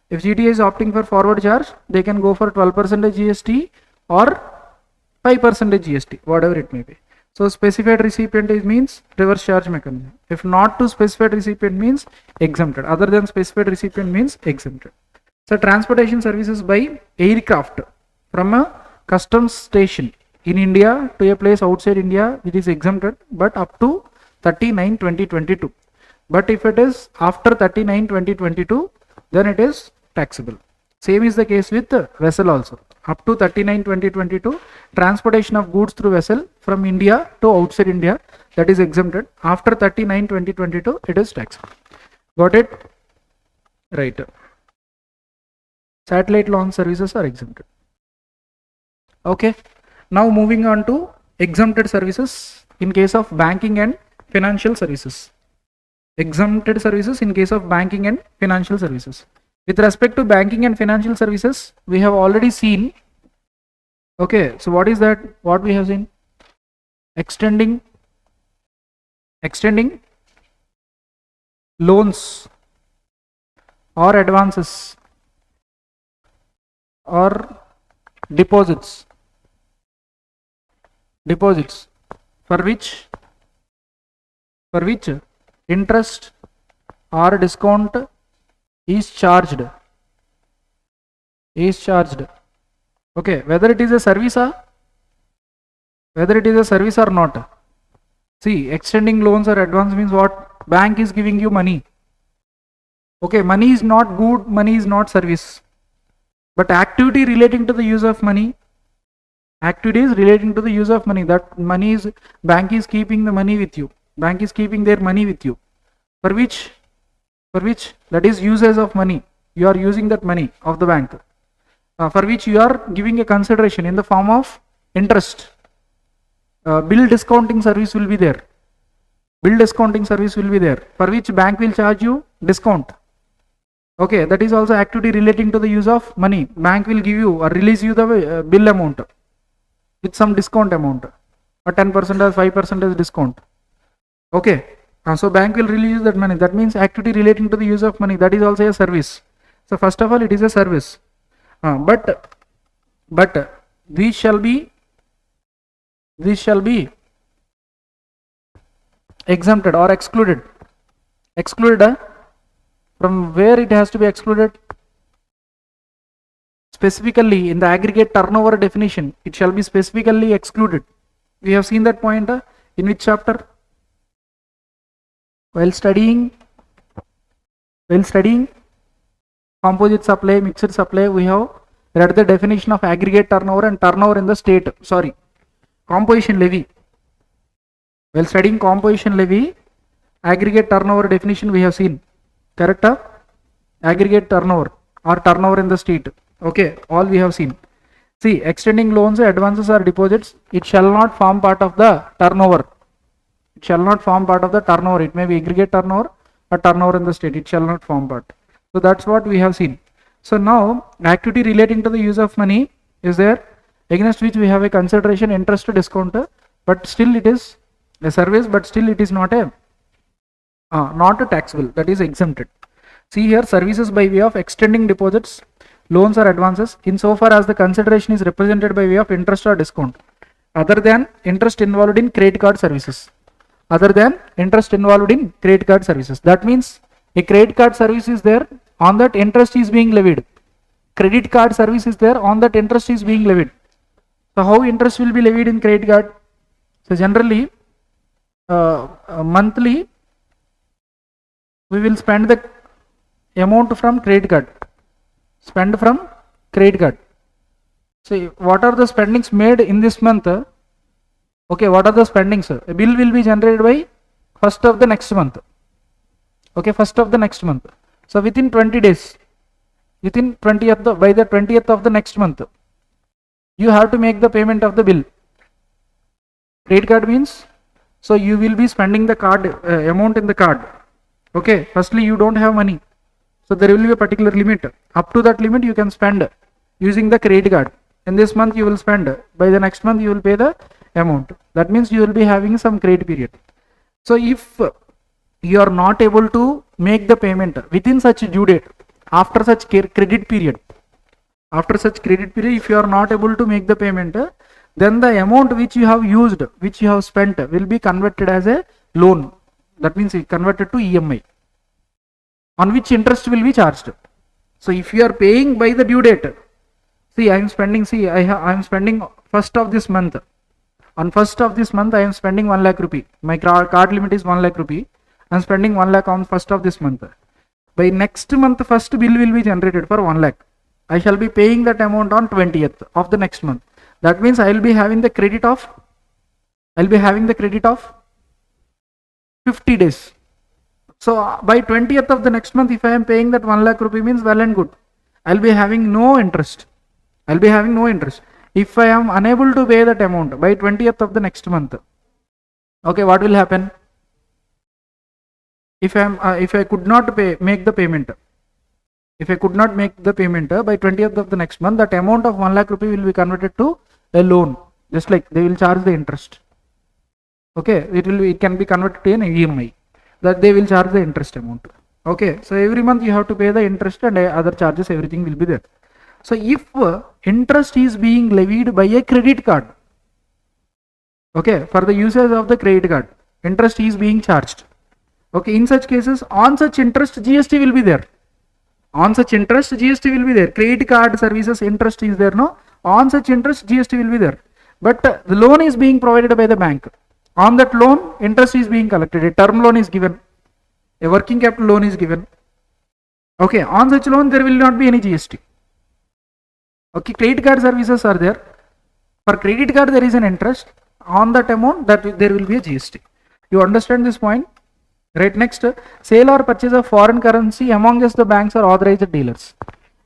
If GTA is opting for forward charge, they can go for 12% GST or 5% GST, whatever it may be. So specified recipient is means reverse charge mechanism. If not to specified recipient means exempted. Other than specified recipient means exempted. So transportation services by aircraft from a customs station in India to a place outside India, it is exempted, but up to 39/2022. But if it is after 39/2022, then it is taxable. Same is the case with vessel also. Up to 39/2022, transportation of goods through vessel from India to outside India, that is exempted. After 39/2022, it is taxable. Got it? Right. Satellite launch services are exempted. Okay. Now moving on to exempted services in case of banking and financial services. Exempted services in case of banking and financial services. With respect to banking and financial services, we have already seen. Okay, so what is that? What we have seen? Extending loans or advances or deposits for which interest or discount is charged. Okay, whether it is a service or not. See, extending loans or advance means what? Bank is giving you money. Okay, money is not good, money is not service. But activity relating to the use of money, that money is, bank is keeping the money with you. Bank is keeping their money with you. For which that is uses of money. You are using that money of the bank. For which you are giving a consideration in the form of interest. Bill discounting service will be there. For which bank will charge you discount. Okay, that is also activity relating to the use of money. Bank will give you or release you the bill amount with some discount amount, or 10% or 5% discount. Okay, so bank will release that money. That means activity relating to the use of money. That is also a service. So first of all, it is a service. But these shall be exempted or excluded. From where it has to be excluded? Specifically in the aggregate turnover definition, it shall be specifically excluded. We have seen that point in which chapter? While studying composite supply, mixed supply, we have read the definition of aggregate turnover and turnover in the state. Composition levy. While studying composition levy, aggregate turnover definition we have seen. Correct? Aggregate turnover or turnover in the state. Okay, all we have seen. See, extending loans, advances or deposits, it shall not form part of the turnover. It may be aggregate turnover or turnover in the state. It shall not form part. So that's what we have seen. So now activity relating to the use of money is there, against which we have a consideration interest discount, but still it is a service, but still it is not a taxable, that is exempted. See here, services by way of extending deposits, loans or advances, insofar as the consideration is represented by way of interest or discount, other than interest involved in credit card services. That means a credit card service is there, on that interest is being levied. Credit card service is there, on that interest is being levied. So how interest will be levied in credit card? So generally monthly we will spend the amount from credit card. Spend from credit card. So what are the spendings made in this month? Okay, what are the spendings? A bill will be generated by first of the next month. Okay, first of the next month. So within 20 days, within 20th, by the 20th of the next month, you have to make the payment of the bill. Credit card means, so you will be spending the card amount in the card. Okay, firstly you don't have money, so there will be a particular limit. Up to that limit you can spend using the credit card. In this month you will spend, by the next month you will pay the amount. That means you will be having some credit period. So if you are not able to make the payment within such due date, after such credit period, if you are not able to make the payment, then the amount which you have used, which you have spent, will be converted as a loan. That means converted to EMI, on which interest will be charged. So if you are paying by the due date, see I am spending, I am spending first of this month. On first of this month I am spending 1 lakh rupee. My card limit is 1 lakh rupee. I am spending 1 lakh on first of this month. By next month first bill will be generated for 1 lakh. I shall be paying that amount on 20th of the next month. That means I will be having the credit of 50 days. So by 20th of the next month, if I am paying that 1 lakh rupee, means well and good. I will be having no interest. If I am unable to pay that amount by 20th of the next month, okay, what will happen? If I could not make the payment by 20th of the next month, that amount of 1 lakh rupee will be converted to a loan. Just like they will charge the interest. Okay, it can be converted to an EMI, that they will charge the interest amount. Okay, so every month you have to pay the interest and other charges, everything will be there. So if interest is being levied by a credit card, okay, for the users of the credit card, interest is being charged. Okay, in such cases, on such interest GST will be there. Credit card services interest is there, no? On such interest GST will be there. But the loan is being provided by the bank. On that loan, interest is being collected. A term loan is given. A working capital loan is given. Okay, on such loan there will not be any GST. Okay, credit card services are there. For credit card there is an interest. On that amount, that there will be a GST. You understand this point? Right, next, sale or purchase of foreign currency among just the banks or authorized dealers.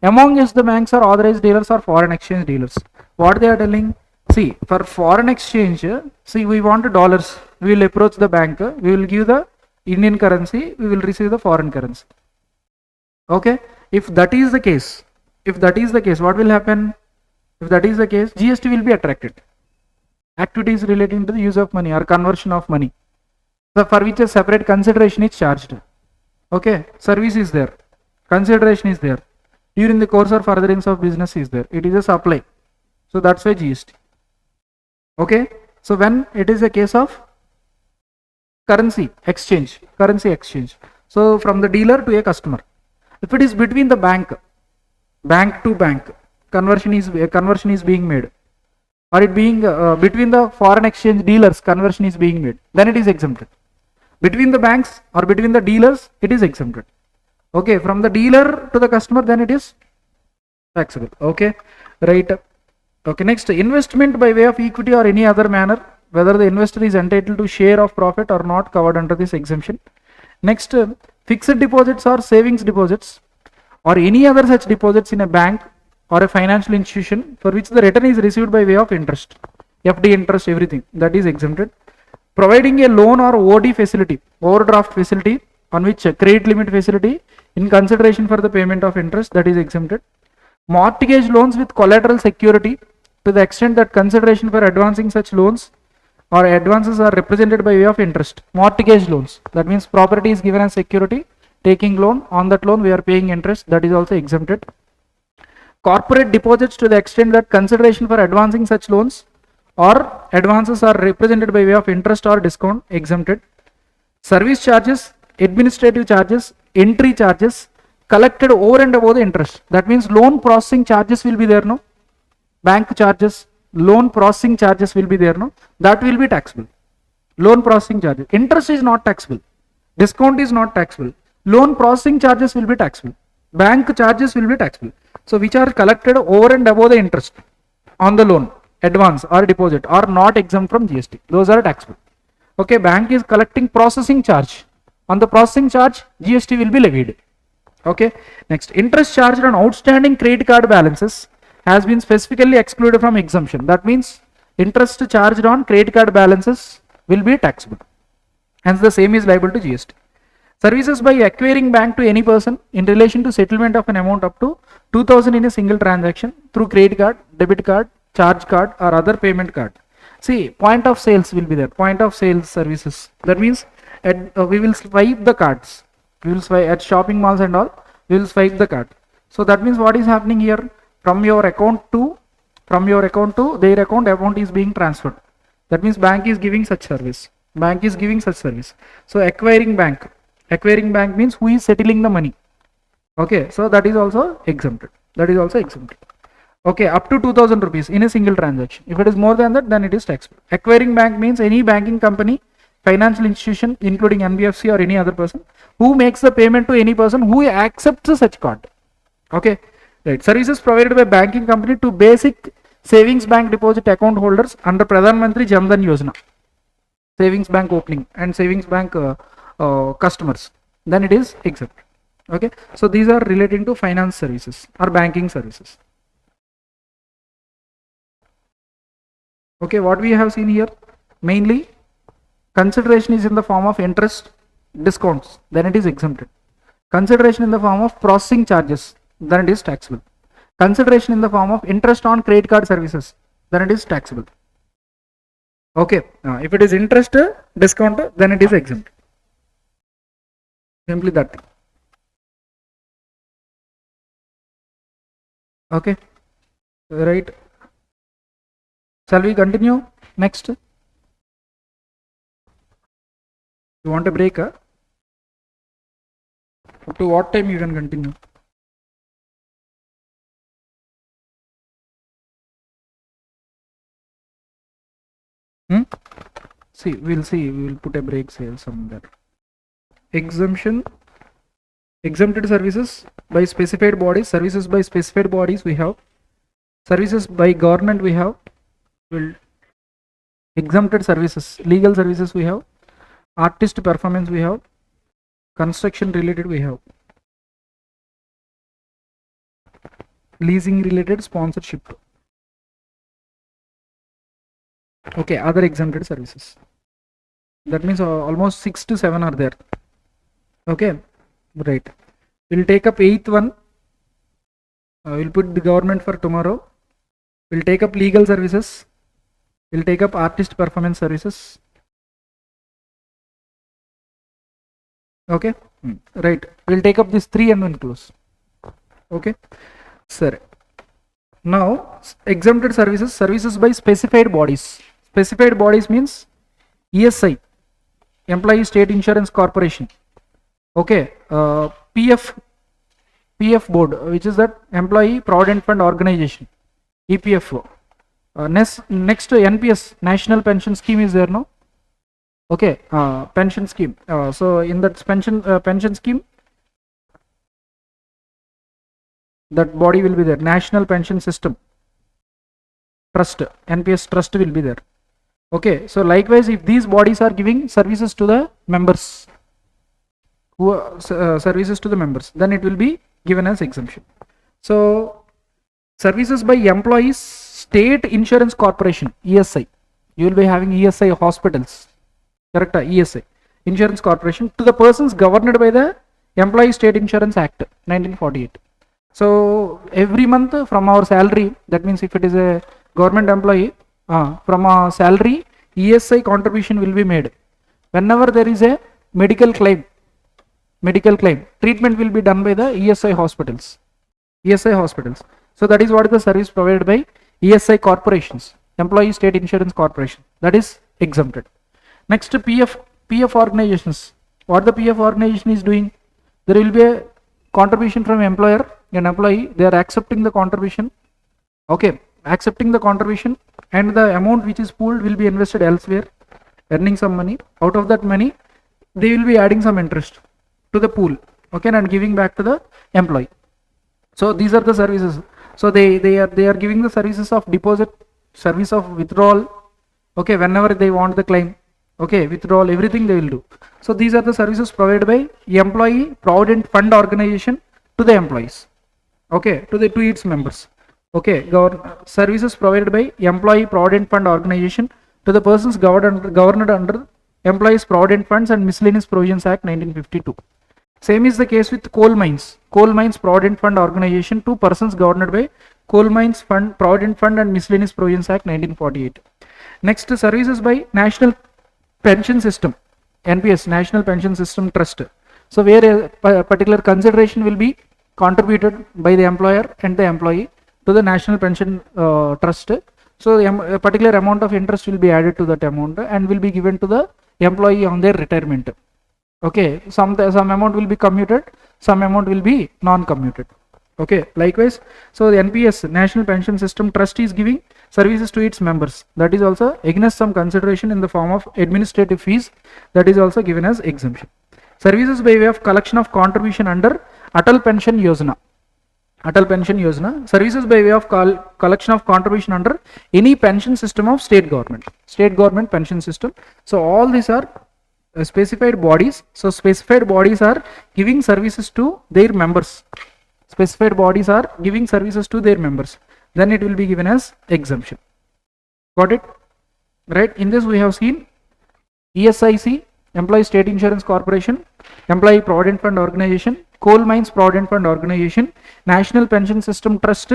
Among just the banks or authorized dealers or foreign exchange dealers. What they are telling? See, for foreign exchange, see, we want dollars. We will approach the bank. We will give the Indian currency. We will receive the foreign currency. Okay. If that is the case, what will happen? If that is the case, GST will be attracted. Activities relating to the use of money or conversion of money, so for which a separate consideration is charged. Okay. Service is there. Consideration is there. During the course or furtherance of business is there. It is a supply. So that's why GST. Okay. So when it is a case of currency exchange, so from the dealer to a customer, if it is between the bank to bank, conversion is being made, or it being between the foreign exchange dealers, conversion is being made, then it is exempted. Between the banks or between the dealers, it is exempted. Okay, from the dealer to the customer, then it is taxable. Okay, right. Okay, next, investment by way of equity or any other manner, whether the investor is entitled to share of profit or not, covered under this exemption. Next, fixed deposits or savings deposits or any other such deposits in a bank or a financial institution for which the return is received by way of interest, FD interest, everything, that is exempted. Providing a loan or OD facility, overdraft facility, on which a credit limit facility in consideration for the payment of interest, that is exempted. Mortgage loans with collateral security to the extent that consideration for advancing such loans or advances are represented by way of interest. Mortgage loans, that means property is given as security, taking loan, on that loan we are paying interest, that is also exempted. Corporate deposits to the extent that consideration for advancing such loans or advances are represented by way of interest or discount, exempted. Service charges, administrative charges, entry charges collected over and above the interest, that means loan processing charges will be there, no? Bank charges, loan processing charges will be there, no? That will be taxable. Loan processing charges. Interest is not taxable. Discount is not taxable. Loan processing charges will be taxable. Bank charges will be taxable. So which are collected over and above the interest on the loan, advance or deposit, are not exempt from GST. Those are taxable. Okay, bank is collecting processing charge. On the processing charge, GST will be levied. Okay, next, interest charged on outstanding credit card balances has been specifically excluded from exemption. That means interest charged on credit card balances will be taxable. Hence, the same is liable to GST. Services by acquiring bank to any person in relation to settlement of an amount up to 2000 in a single transaction through credit card, debit card, charge card or other payment card. See, point of sales will be there. Point of sales services. That means we will swipe the cards. We will swipe at shopping malls and all. We will swipe the card. So that means what is happening here? From your account to their account, amount is being transferred. That means bank is giving such service. Bank is giving such service. So acquiring bank means who is settling the money. Okay, so that is also exempted. Okay, up to 2000 rupees in a single transaction. If it is more than that, then it is taxable. Acquiring bank means any banking company, financial institution, including NBFC or any other person, who makes the payment to any person who accepts such card. Okay, right. Services provided by banking company to basic savings bank deposit account holders under Pradhan Mantri Jan Dhan Yojana. Savings bank opening and savings bank customers, then it is exempt. Okay, so these are relating to finance services or banking services. Okay, what we have seen here, mainly consideration is in the form of interest, discounts, then it is exempted. Consideration in the form of processing charges, then it is taxable. Consideration in the form of interest on credit card services, then it is taxable. Okay, if it is interest, discount, then it is exempt. Simply that thing. Okay, right. Shall we continue next? You want a break? Up to what time you can continue? See, we will put a break sale somewhere. Exempted services by specified bodies. Services by specified bodies we have. Services by government we have. Exempted services, legal services we have. Artist performance we have. Construction related we have. Leasing related, sponsorship. Okay, other exempted services. That means almost 6 to 7 are there. Okay, right. We'll take up 8th one. We'll put the government for tomorrow. We'll take up legal services. We'll take up artist performance services. Okay, right. We'll take up these 3 and then close. Okay, sir. Now, exempted services, services by specified bodies. Specified bodies means ESI, Employee State Insurance Corporation. Okay, PF board, which is that Employee Provident Fund Organization, EPFO. Next NPS, National Pension Scheme is there, no? Okay, pension scheme. So in that pension scheme, that body will be there. National Pension System Trust, NPS Trust will be there. Okay, so likewise, if these bodies are giving services to the members, then it will be given as exemption. So services by employees, State Insurance Corporation, ESI. You will be having ESI hospitals. Correct? ESI, Insurance Corporation, to the persons governed by the Employee State Insurance Act 1948. So every month from our salary, that means if it is a government employee, from our salary, ESI contribution will be made. Whenever there is a medical claim, treatment will be done by the ESI hospitals. So that is what is the service provided by ESI corporations, Employee State Insurance Corporation. That is exempted. Next, PF organizations. What the PF organization is doing? There will be a contribution from employer and employee. They are accepting the contribution. Okay, accepting the contribution, and the amount which is pooled will be invested elsewhere earning some money. Out of that money, they will be adding some interest to the pool, okay, and giving back to the employee. So these are the services. So they are giving the services of deposit, service of withdrawal, okay, whenever they want the claim, okay, withdrawal, everything they will do. So these are the services provided by employee provident fund organization to the employees, okay, to its members, okay. Services provided by employee provident fund organization to the persons governed under Employees Provident Funds and Miscellaneous Provisions Act 1952. Same is the case with coal mines. Coal Mines Provident Fund Organization to persons governed by Coal Mines Fund, Provident Fund and Miscellaneous Provisions Act 1948. Next, services by National Pension System, NPS, National Pension System Trust. So where a particular consideration will be contributed by the employer and the employee to the National Pension Trust. So a particular amount of interest will be added to that amount and will be given to the employee on their retirement. Okay, some amount will be commuted, some amount will be non-commuted. Okay, likewise, so the NPS, National Pension System Trust, is giving services to its members. That is also against some consideration in the form of administrative fees. That is also given as exemption. Services by way of collection of contribution under Atal Pension Yojana. Atal Pension Yojana. Services by way of collection of contribution under any pension system of state government. State government pension system. So all these are specified bodies. So specified bodies are giving services to their members. Specified bodies are giving services to their members. Then it will be given as exemption. Got it? Right? In this we have seen ESIC, Employee State Insurance Corporation, Employee Provident Fund Organization, Coal Mines Provident Fund Organization, National Pension System Trust,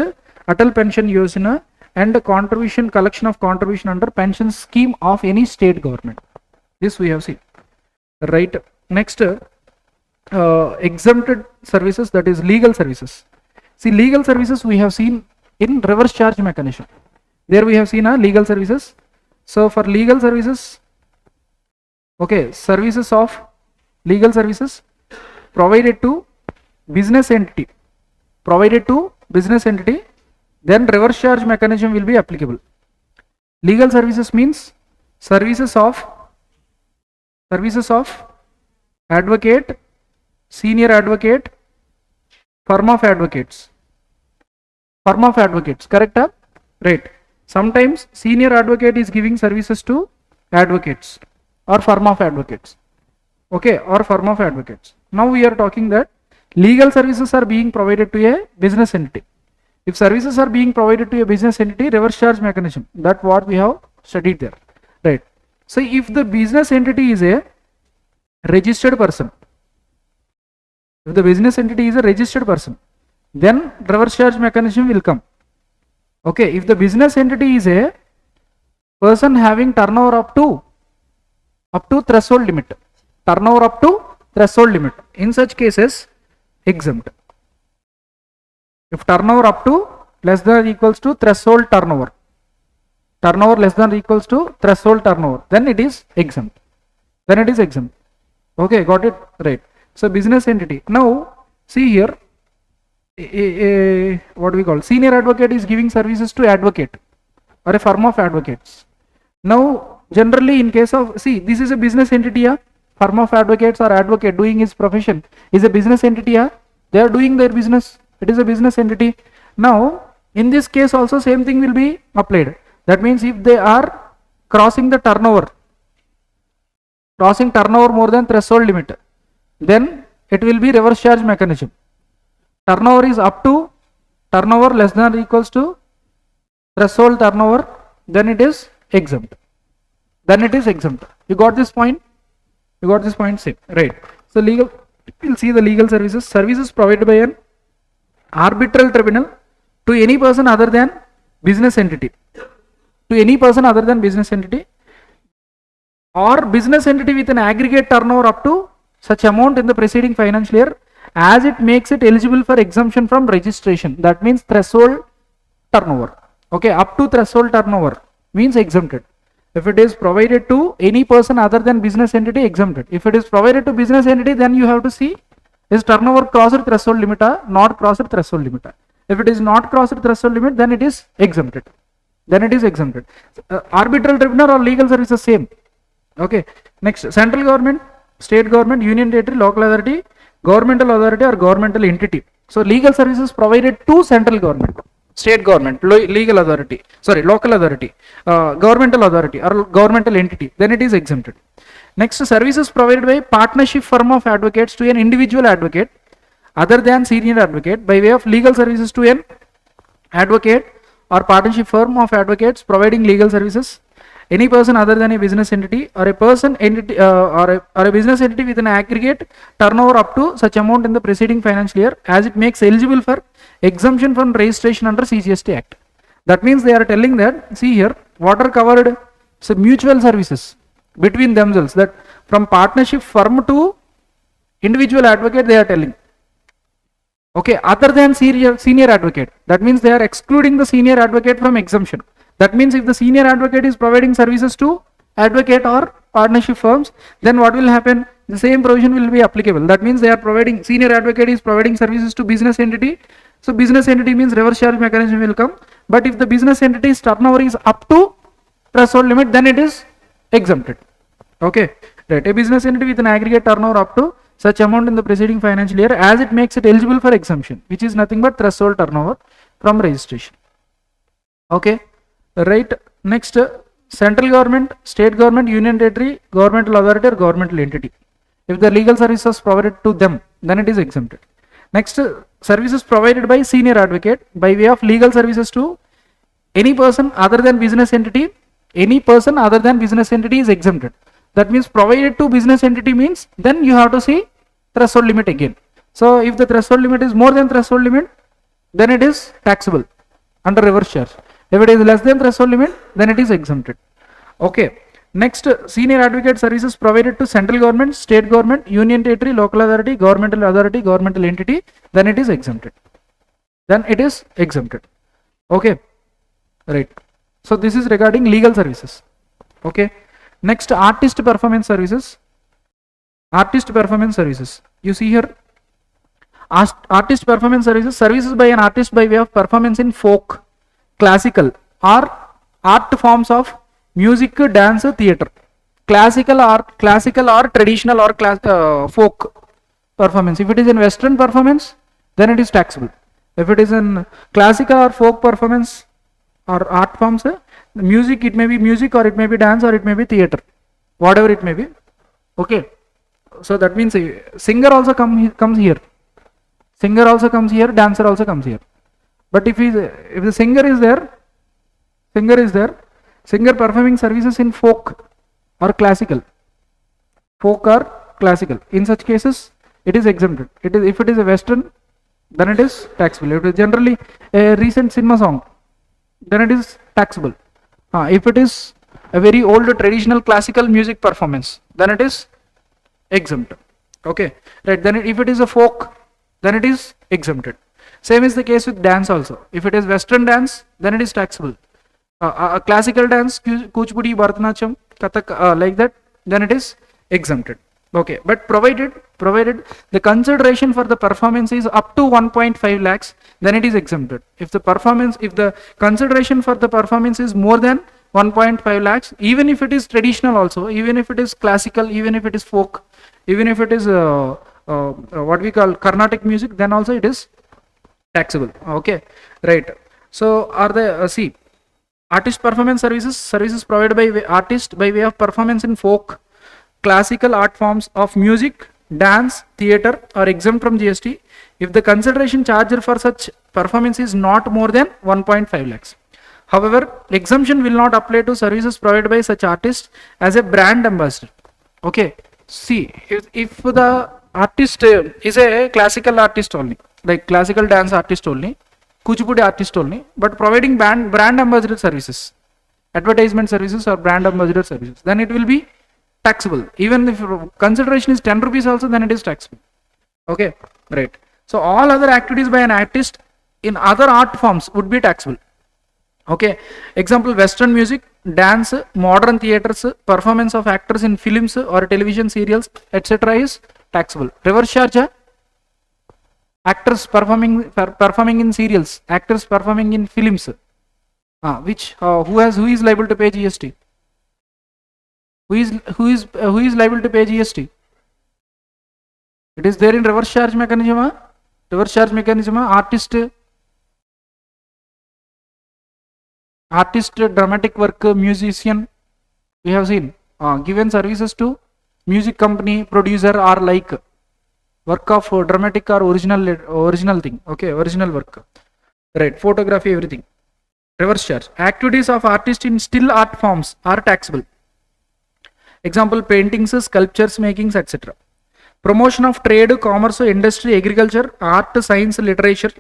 Atal Pension Yojana, and contribution, collection of contribution under pension scheme of any state government. This we have seen. Right. Next, exempted services, that is legal services. See, legal services we have seen in reverse charge mechanism. There we have seen legal services. So for legal services, okay, services of legal services provided to business entity, then reverse charge mechanism will be applicable. Legal services means services of advocate, senior advocate, firm of advocates, correct? Right. Sometimes senior advocate is giving services to advocates or firm of advocates, okay, or firm of advocates. Now we are talking that legal services are being provided to a business entity. If services are being provided to a business entity, reverse charge mechanism, that what we have studied there, right? So if the business entity is a registered person, then reverse charge mechanism will come. Okay, if the business entity is a person having turnover up to threshold limit, in such cases exempt. If turnover up to less than or equals to threshold turnover, less than or equals to threshold turnover, then it is exempt. Okay, got it? Right. So business entity. Now see here, what we call senior advocate is giving services to advocate or a firm of advocates. Now generally in case of, see, this is a business entity, firm of advocates or advocate doing his profession is a business entity, they are doing their business, it is a business entity. Now in this case also same thing will be applied. That means if they are crossing turnover more than threshold limit, then it will be reverse charge mechanism. Turnover is up to turnover less than or equals to threshold turnover, then it is exempt. You got this point? Same, right? So legal, we'll see the legal services provided by an arbitral tribunal to any person other than business entity, or business entity with an aggregate turnover up to such amount in the preceding financial year as it makes it eligible for exemption from registration. That means threshold turnover. Okay, up to threshold turnover means exempted. If it is provided to any person other than business entity, exempted. If it is provided to business entity, then you have to see is turnover crossed threshold limit or not crossed threshold limit. If it is not crossed threshold limit, then it is exempted. Arbitral tribunal or legal services same. Okay. Next, central government, state government, union territory, local authority, governmental authority or governmental entity. So legal services provided to central government, state government, legal authority, sorry, local authority, governmental authority or governmental entity, then it is exempted. Next, services provided by partnership firm of advocates to an individual advocate other than senior advocate by way of legal services to an advocate or partnership firm of advocates providing legal services. Any person other than a business entity or a person entity or a business entity with an aggregate turnover up to such amount in the preceding financial year as it makes eligible for exemption from registration under CGST Act. That means they are telling that, see here, what are covered? So mutual services between themselves, that from partnership firm to individual advocate they are telling. Okay, other than senior advocate, that means they are excluding the senior advocate from exemption. That means if the senior advocate is providing services to advocate or partnership firms, then what will happen? The same provision will be applicable. That means they are providing, senior advocate is providing services to business entity. So business entity means reverse charge mechanism will come. But if the business entity's turnover is up to threshold limit, then it is exempted. Okay, right. A business entity with an aggregate turnover up to such amount in the preceding financial year as it makes it eligible for exemption, which is nothing but threshold turnover from registration. Okay. Right. Next, central government, state government, union territory, governmental authority or governmental entity. If the legal services provided to them, then it is exempted. Next, services provided by senior advocate by way of legal services to any person other than business entity. Any person other than business entity is exempted. That means provided to business entity means then you have to see threshold limit again. So if the threshold limit is more than threshold limit, then it is taxable under reverse charge. If it is less than threshold limit, then it is exempted. Okay. Next, senior advocate services provided to central government, state government, union territory, local authority, governmental entity, then it is exempted. Then it is exempted. Okay. Right. So this is regarding legal services. Okay. Next, artist performance services. Artist performance services. You see here, artist performance services, services by an artist by way of performance in folk, classical or art forms of music, dance, theatre. Classical or traditional or folk performance. If it is in Western performance, then it is taxable. If it is in classical or folk performance or art forms, music, it may be music or it may be dance or it may be theatre, whatever it may be. Okay. So that means singer also comes here. Singer also comes here, dancer also comes here. But if the singer is there, singer performing services in folk or classical, in such cases it is exempted. If it is a Western, then it is taxable. If it is generally a recent cinema song, then it is taxable. If it is a very old traditional classical music performance, then it is exempt. Okay, right. Then if it is a folk, then it is exempted. Same is the case with dance also. If it is Western dance, then it is taxable. A classical dance, Kuchipudi, Bharatanatyam, Kathak, like that, then it is exempted. Okay, but provided the consideration for the performance is up to 1.5 lakhs, then it is exempted. If the consideration for the performance is more than 1.5 lakhs, even if it is traditional also, even if it is classical, even if it is folk, even if it is what we call Carnatic music, then also it is taxable. Okay, right. So are the see, artist performance services provided by artist by way of performance in folk, classical art forms of music, dance, theatre are exempt from GST if the consideration charged for such performance is not more than 1.5 lakhs. However, exemption will not apply to services provided by such artist as a brand ambassador. Okay, see, if the artist is a classical artist only, like classical dance artist only, Kuchipudi artist only, but providing brand ambassador services, advertisement services or brand ambassador services, then it will be taxable. Even if consideration is 10 rupees also, then it is taxable. Okay, right. So all other activities by an artist in other art forms would be taxable. Okay, example, Western music, dance, modern theatres, performance of actors in films or television serials, etc. is taxable. Reverse charge, actors performing in serials, actors performing in films, who is liable to pay GST? Who is liable to pay GST? It is there in reverse charge mechanism. Reverse charge mechanism. Artist, dramatic work, musician. We have seen given services to music company, producer, or like work of dramatic or original thing. Okay, original work. Right, photography, everything. Reverse charge. Activities of artists in still art forms are taxable. Example: paintings, sculptures, makings, etc. Promotion of trade, commerce, industry, agriculture, art, science, literature,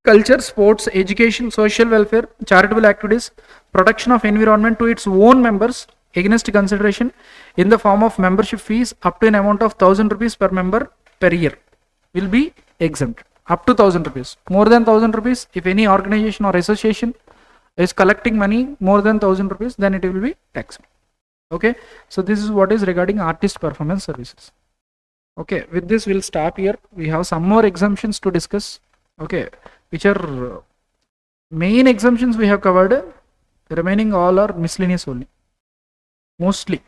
culture, sports, education, social welfare, charitable activities, protection of environment to its own members against consideration in the form of membership fees up to an amount of 1000 rupees per member per year will be exempt. Up to 1000 rupees. More than 1000 rupees, if any organization or association is collecting money more than 1000 rupees, then it will be taxable. Okay, so this is what is regarding artist performance services. Okay, with this we'll stop here. We have some more exemptions to discuss. Okay, which are main exemptions we have covered. The remaining all are miscellaneous only, mostly,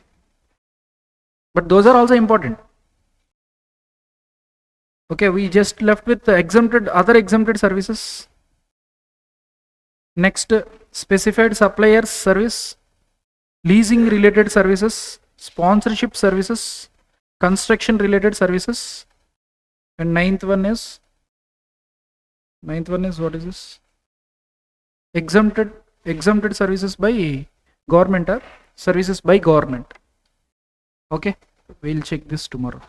but those are also important. Okay, we just left with the other exempted services. Next, specified suppliers service, leasing related services, sponsorship services, construction related services, and ninth one is what is this? Exempted services by government or services by government. Okay, we'll check this tomorrow.